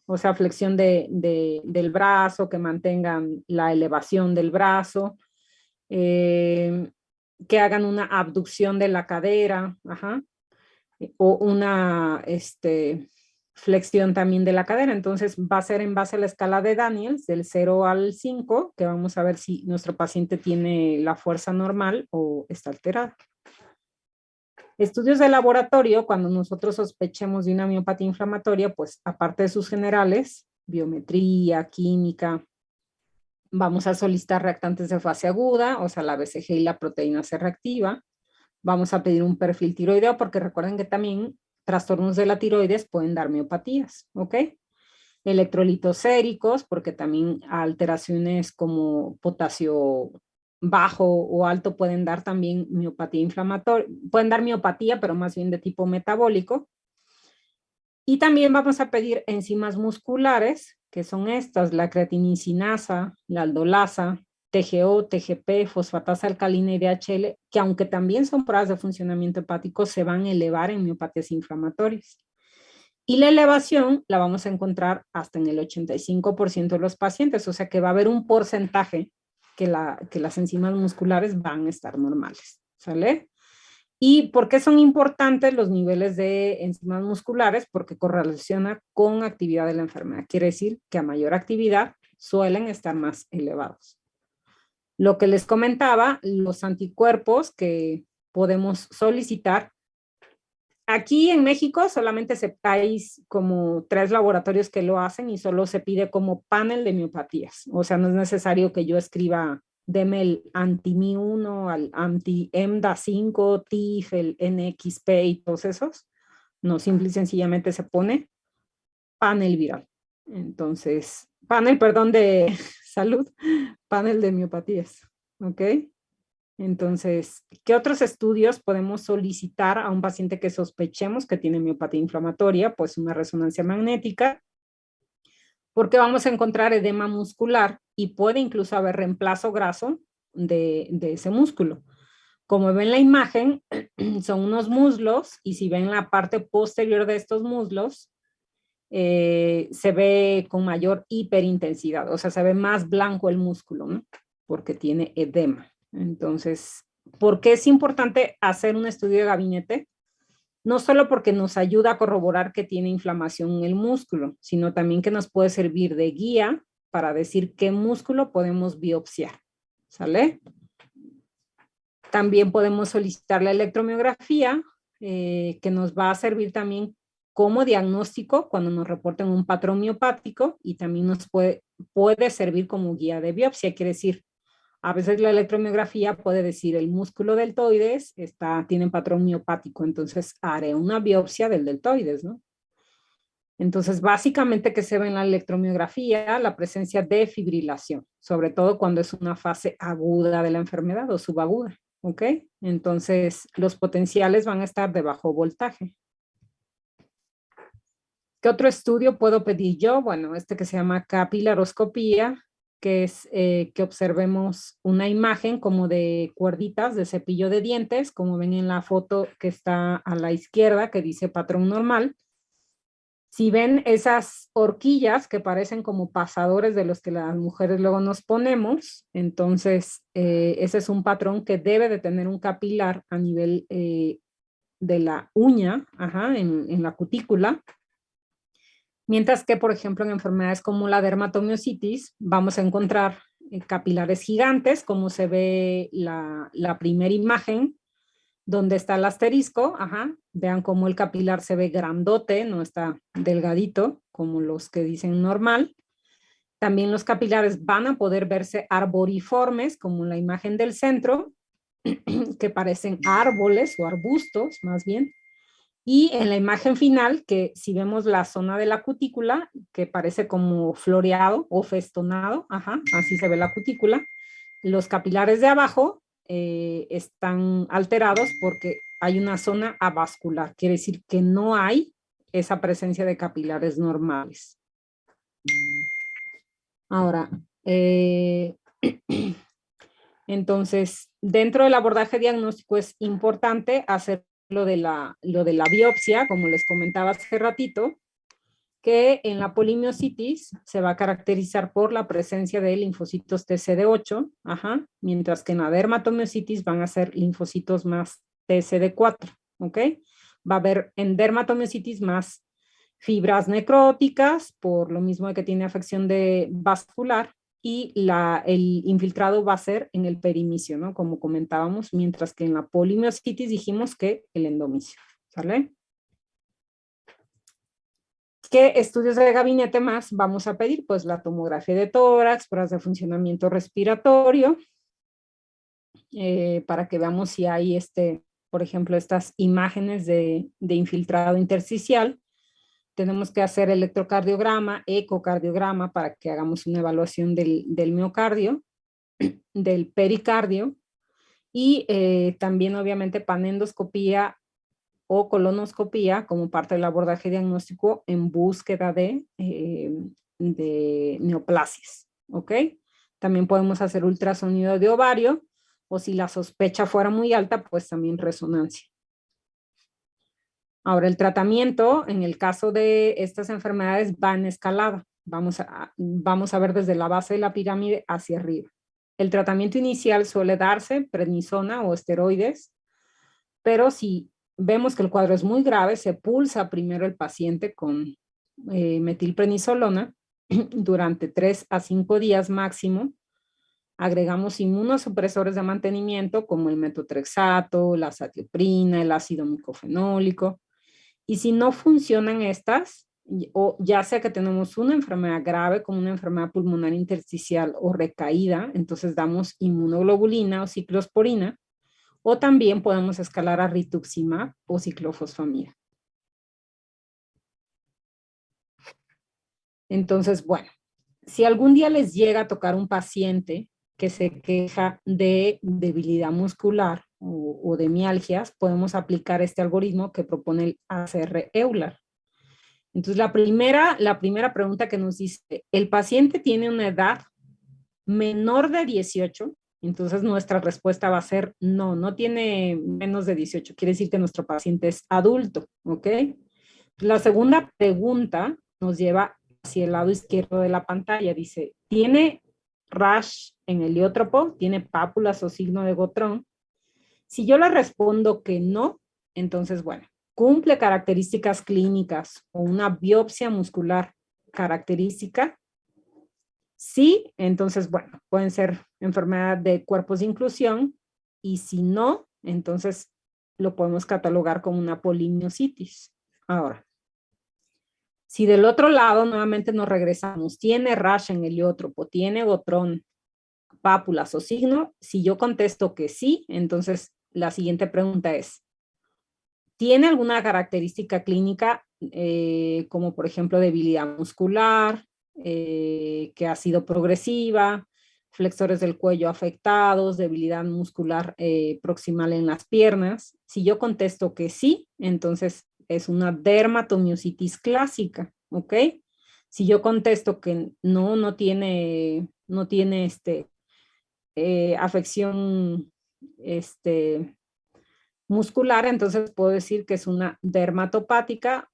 o sea, flexión del brazo, que mantengan la elevación del brazo, que hagan una abducción de la cadera, ajá, o una flexión también de la cadera. Entonces va a ser en base a la escala de Daniels, del 0 al 5, que vamos a ver si nuestro paciente tiene la fuerza normal o está alterada. Estudios de laboratorio, cuando nosotros sospechemos de una miopatía inflamatoria, pues aparte de sus generales, biometría, química, vamos a solicitar reactantes de fase aguda, o sea, la BCG y la proteína C reactiva. Vamos a pedir un perfil tiroideo, porque recuerden que también trastornos de la tiroides pueden dar miopatías, ¿ok? Electrolitos séricos, porque también alteraciones como potasio bajo o alto pueden dar también miopatía inflamatoria, pueden dar miopatía, pero más bien de tipo metabólico. Y también vamos a pedir enzimas musculares, que son estas, la creatinicinasa, la aldolasa, TGO, TGP, fosfatasa alcalina y DHL, que aunque también son pruebas de funcionamiento hepático, se van a elevar en miopatías inflamatorias. Y la elevación la vamos a encontrar hasta en el 85% de los pacientes, o sea que va a haber un porcentaje que las enzimas musculares van a estar normales, ¿sale? ¿Y por qué son importantes los niveles de enzimas musculares? Porque correlaciona con actividad de la enfermedad. Quiere decir que a mayor actividad suelen estar más elevados. Lo que les comentaba, los anticuerpos que podemos solicitar. Aquí en México solamente hay como 3 laboratorios que lo hacen y solo se pide como panel de miopatías. O sea, no es necesario que yo escriba, deme el anti-Mi1, al anti-EMDA5, TIF, el NXP y todos esos. No, simple y sencillamente se pone panel viral. Entonces, panel, perdón, de salud, panel de miopatías. ¿Ok? Entonces, ¿qué otros estudios podemos solicitar a un paciente que sospechemos que tiene miopatía inflamatoria? Pues una resonancia magnética, porque vamos a encontrar edema muscular y puede incluso haber reemplazo graso de ese músculo. Como ven en la imagen, son unos muslos y si ven la parte posterior de estos muslos, se ve con mayor hiperintensidad, o sea, se ve más blanco el músculo, ¿no? Porque tiene edema. Entonces, ¿por qué es importante hacer un estudio de gabinete? No solo porque nos ayuda a corroborar que tiene inflamación en el músculo, sino también que nos puede servir de guía para decir qué músculo podemos biopsiar, ¿sale? También podemos solicitar la electromiografía, que nos va a servir también como diagnóstico cuando nos reporten un patrón miopático y también nos puede servir como guía de biopsia. Quiere decir, a veces la electromiografía puede decir el músculo deltoides tiene patrón miopático, entonces haré una biopsia del deltoides, ¿no? Entonces, básicamente, ¿qué se ve en la electromiografía? La presencia de fibrilación, sobre todo cuando es una fase aguda de la enfermedad o subaguda, ¿ok? Entonces, los potenciales van a estar de bajo voltaje. ¿Qué otro estudio puedo pedir yo? Bueno, este que se llama capilaroscopía, que es que observemos una imagen como de cuerditas de cepillo de dientes, como ven en la foto que está a la izquierda, que dice patrón normal. Si ven esas horquillas que parecen como pasadores de los que las mujeres luego nos ponemos, entonces ese es un patrón que debe de tener un capilar a nivel de la uña, en la cutícula. Mientras que, por ejemplo, en enfermedades como la dermatomiositis, vamos a encontrar capilares gigantes, como se ve la primera imagen, donde está el asterisco, vean cómo el capilar se ve grandote, no está delgadito, como los que dicen normal. También los capilares van a poder verse arboriformes, como la imagen del centro, que parecen árboles o arbustos, más bien. Y en la imagen final, que si vemos la zona de la cutícula, que parece como floreado o festonado, así se ve la cutícula, los capilares de abajo están alterados porque hay una zona avascular, quiere decir que no hay esa presencia de capilares normales. Ahora, entonces, dentro del abordaje diagnóstico es importante hacer lo de la biopsia, como les comentaba hace ratito, que en la polimiositis se va a caracterizar por la presencia de linfocitos TCD8, mientras que en la dermatomiositis van a ser linfocitos más TCD4, ¿ok? Va a haber en dermatomiositis más fibras necróticas, por lo mismo de que tiene afección vascular, y el infiltrado va a ser en el perimicio, ¿no? Como comentábamos, mientras que en la polimiositis dijimos que el endomicio, ¿sale? ¿Qué estudios de gabinete más vamos a pedir? Pues la tomografía de tórax, pruebas de funcionamiento respiratorio, para que veamos si hay, por ejemplo, estas imágenes de infiltrado intersticial. Tenemos que hacer electrocardiograma, ecocardiograma, para que hagamos una evaluación del miocardio, del pericardio, y también obviamente panendoscopía o colonoscopía como parte del abordaje diagnóstico en búsqueda de neoplasias, ¿ok? También podemos hacer ultrasonido de ovario, o si la sospecha fuera muy alta, pues también resonancia. Ahora, el tratamiento en el caso de estas enfermedades va en escalada. Vamos a ver desde la base de la pirámide hacia arriba. El tratamiento inicial suele darse prednisona o esteroides, pero si vemos que el cuadro es muy grave, se pulsa primero el paciente con metilprednisolona durante 3 a 5 días máximo. Agregamos inmunosupresores de mantenimiento como el metotrexato, la azatioprina, el ácido micofenólico. Y si no funcionan estas, o ya sea que tenemos una enfermedad grave como una enfermedad pulmonar intersticial o recaída, entonces damos inmunoglobulina o ciclosporina, o también podemos escalar a rituximab o ciclofosfamida. Entonces, bueno, si algún día les llega a tocar un paciente que se queja de debilidad muscular o de mialgias, podemos aplicar este algoritmo que propone el ACR Euler. Entonces, la primera pregunta que nos dice, ¿el paciente tiene una edad menor de 18? Entonces, nuestra respuesta va a ser no, no tiene menos de 18. Quiere decir que nuestro paciente es adulto, ¿ok? La segunda pregunta nos lleva hacia el lado izquierdo de la pantalla. Dice, ¿tiene rash en heliótropo? ¿Tiene pápulas o signo de Gotrón? Si yo le respondo que no, entonces, bueno, cumple características clínicas o una biopsia muscular característica. Sí, entonces, bueno, pueden ser enfermedad de cuerpos de inclusión, y si no, entonces lo podemos catalogar como una polimiositis. Ahora, si del otro lado nuevamente nos regresamos, tiene rash en heliótropo, tiene Gotrón, pápulas o signo, si yo contesto que sí, entonces la siguiente pregunta es, ¿tiene alguna característica clínica como por ejemplo debilidad muscular, que ha sido progresiva, flexores del cuello afectados, debilidad muscular proximal en las piernas? Si yo contesto que sí, entonces es una dermatomiositis clásica, ¿ok? Si yo contesto que no, no tiene afección muscular, entonces puedo decir que es una dermatopática.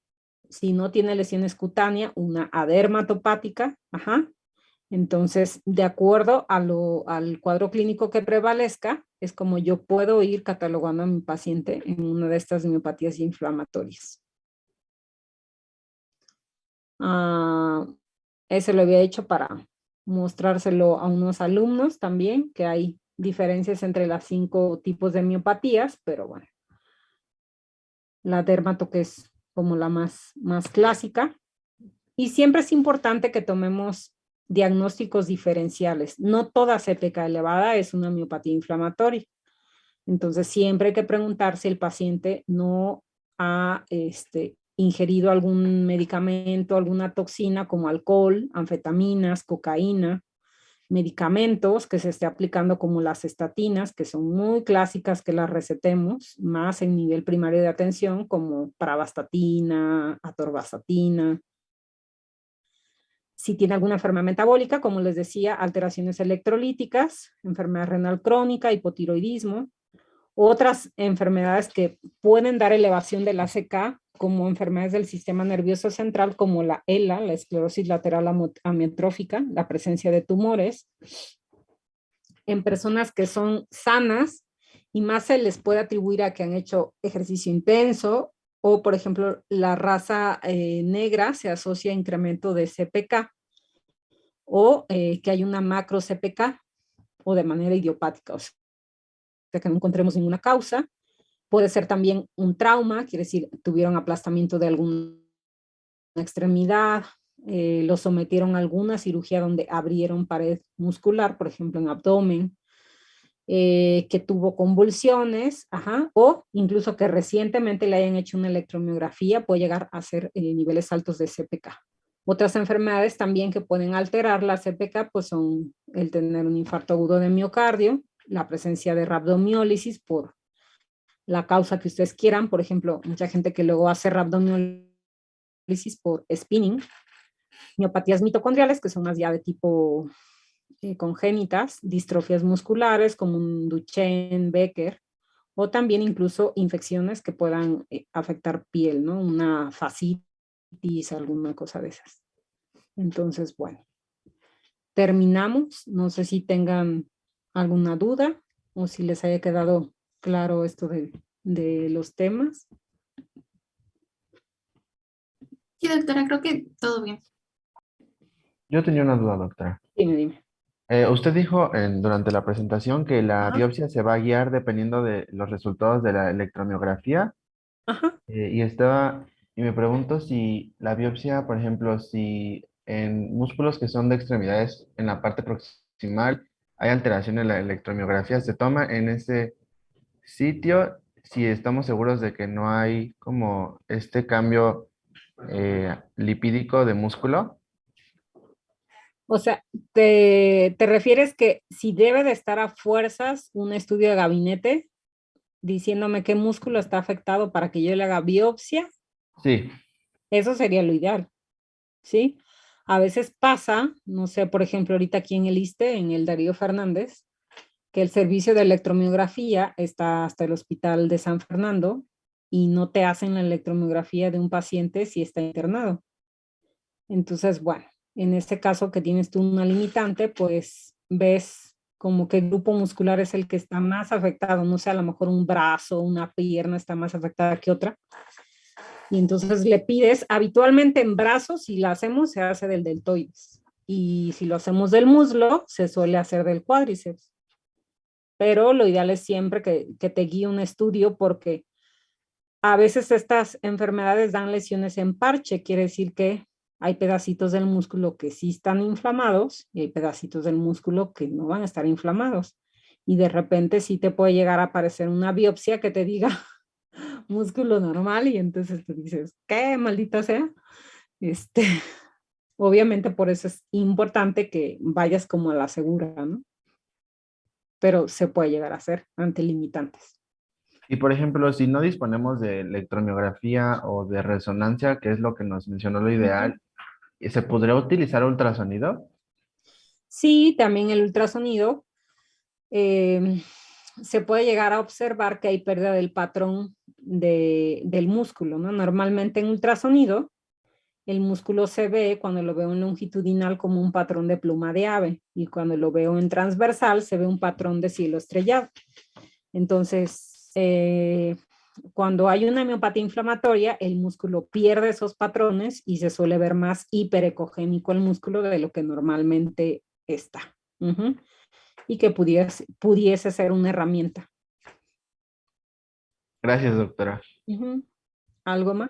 Si no tiene lesiones cutáneas, una adermatopática. Ajá. Entonces, de acuerdo al cuadro clínico que prevalezca, es como yo puedo ir catalogando a mi paciente en una de estas miopatías inflamatorias. Ese lo había hecho para mostrárselo a unos alumnos también, que hay diferencias entre las 5 tipos de miopatías, pero bueno, la dermato que es como la más clásica. Y siempre es importante que tomemos diagnósticos diferenciales. No toda CPK elevada es una miopatía inflamatoria. Entonces siempre hay que preguntar si el paciente no ha ingerido algún medicamento, alguna toxina como alcohol, anfetaminas, cocaína, medicamentos que se esté aplicando como las estatinas, que son muy clásicas que las recetemos, más en nivel primario de atención, como pravastatina, atorvastatina. Si tiene alguna enfermedad metabólica, como les decía, alteraciones electrolíticas, enfermedad renal crónica, hipotiroidismo, otras enfermedades que pueden dar elevación del ACK, como enfermedades del sistema nervioso central, como la ELA, la esclerosis lateral amiotrófica, la presencia de tumores. En personas que son sanas, y más se les puede atribuir a que han hecho ejercicio intenso, o por ejemplo, la raza negra se asocia a incremento de CPK, o que hay una macro CPK, o de manera idiopática, o sea, que no encontremos ninguna causa. Puede ser también un trauma, quiere decir, tuvieron aplastamiento de alguna extremidad, lo sometieron a alguna cirugía donde abrieron pared muscular, por ejemplo en abdomen, que tuvo convulsiones, o incluso que recientemente le hayan hecho una electromiografía, puede llegar a ser niveles altos de CPK. Otras enfermedades también que pueden alterar la CPK, pues son el tener un infarto agudo de miocardio, la presencia de rabdomiólisis por la causa que ustedes quieran, por ejemplo, mucha gente que luego hace rabdomiólisis por spinning, miopatías mitocondriales, que son más ya de tipo congénitas, distrofias musculares como un Duchenne, Becker, o también incluso infecciones que puedan afectar piel, ¿no? Una fascitis, alguna cosa de esas. Entonces, bueno, terminamos. No sé si tengan alguna duda o si les haya quedado claro esto de los temas. Sí, doctora, creo que todo bien. Yo tenía una duda, doctora. Dime. Usted dijo durante la presentación que la Ajá. biopsia se va a guiar dependiendo de los resultados de la electromiografía. Ajá. Y me pregunto si la biopsia, por ejemplo, si en músculos que son de extremidades en la parte proximal hay alteración en la electromiografía, se toma en ese sitio si estamos seguros de que no hay como este cambio lipídico de músculo. O sea, ¿te refieres que si debe de estar a fuerzas un estudio de gabinete diciéndome qué músculo está afectado para que yo le haga biopsia? Sí. Eso sería lo ideal, ¿sí? A veces pasa, no sé, por ejemplo, ahorita aquí en el ISSSTE, en el Darío Fernández, que el servicio de electromiografía está hasta el Hospital de San Fernando y no te hacen la electromiografía de un paciente si está internado. Entonces, bueno, en este caso que tienes tú una limitante, pues ves como que el grupo muscular es el que está más afectado, no sé, a lo mejor un brazo, una pierna está más afectada que otra. Y entonces le pides, habitualmente en brazos, si la hacemos, se hace del deltoides. Y si lo hacemos del muslo, se suele hacer del cuádriceps. Pero lo ideal es siempre que te guíe un estudio, porque a veces estas enfermedades dan lesiones en parche, quiere decir que hay pedacitos del músculo que sí están inflamados y hay pedacitos del músculo que no van a estar inflamados. Y de repente sí te puede llegar a aparecer una biopsia que te diga músculo normal y entonces te dices, ¿qué maldita sea? Obviamente por eso es importante que vayas como a la segura, ¿no? Pero se puede llegar a hacer ante limitantes. Y por ejemplo, si no disponemos de electromiografía o de resonancia, que es lo que nos mencionó lo ideal, ¿se podría utilizar ultrasonido? Sí, también el ultrasonido. Se puede llegar a observar que hay pérdida del patrón del músculo, ¿no? Normalmente en ultrasonido, el músculo se ve cuando lo veo en longitudinal como un patrón de pluma de ave y cuando lo veo en transversal se ve un patrón de cielo estrellado. Entonces, cuando hay una miopatía inflamatoria, el músculo pierde esos patrones y se suele ver más hiperecogénico el músculo de lo que normalmente está. Y que pudiese ser una herramienta. Gracias, doctora. ¿Algo más?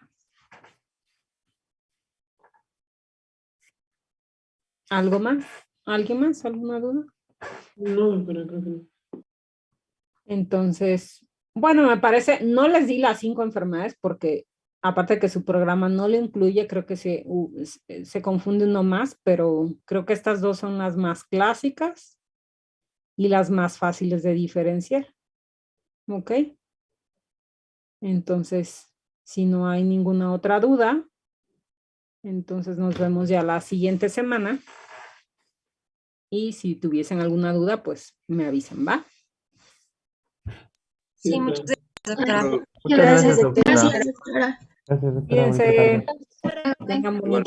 ¿Algo más? ¿Alguien más? ¿Alguna duda? No, doctora, creo que no. Entonces, bueno, me parece, no les di las 5 enfermedades porque aparte de que su programa no lo incluye, creo que se confunde uno más, pero creo que estas 2 son las más clásicas y las más fáciles de diferenciar. ¿Ok? Entonces, si no hay ninguna otra duda, entonces nos vemos ya la siguiente semana. Y si tuviesen alguna duda, pues me avisan, ¿va? Sí, muchas gracias, doctora. Muchas gracias, doctora. Gracias, doctora. Gracias, doctora. Bonita Cuídense. tarde. Tengan bonita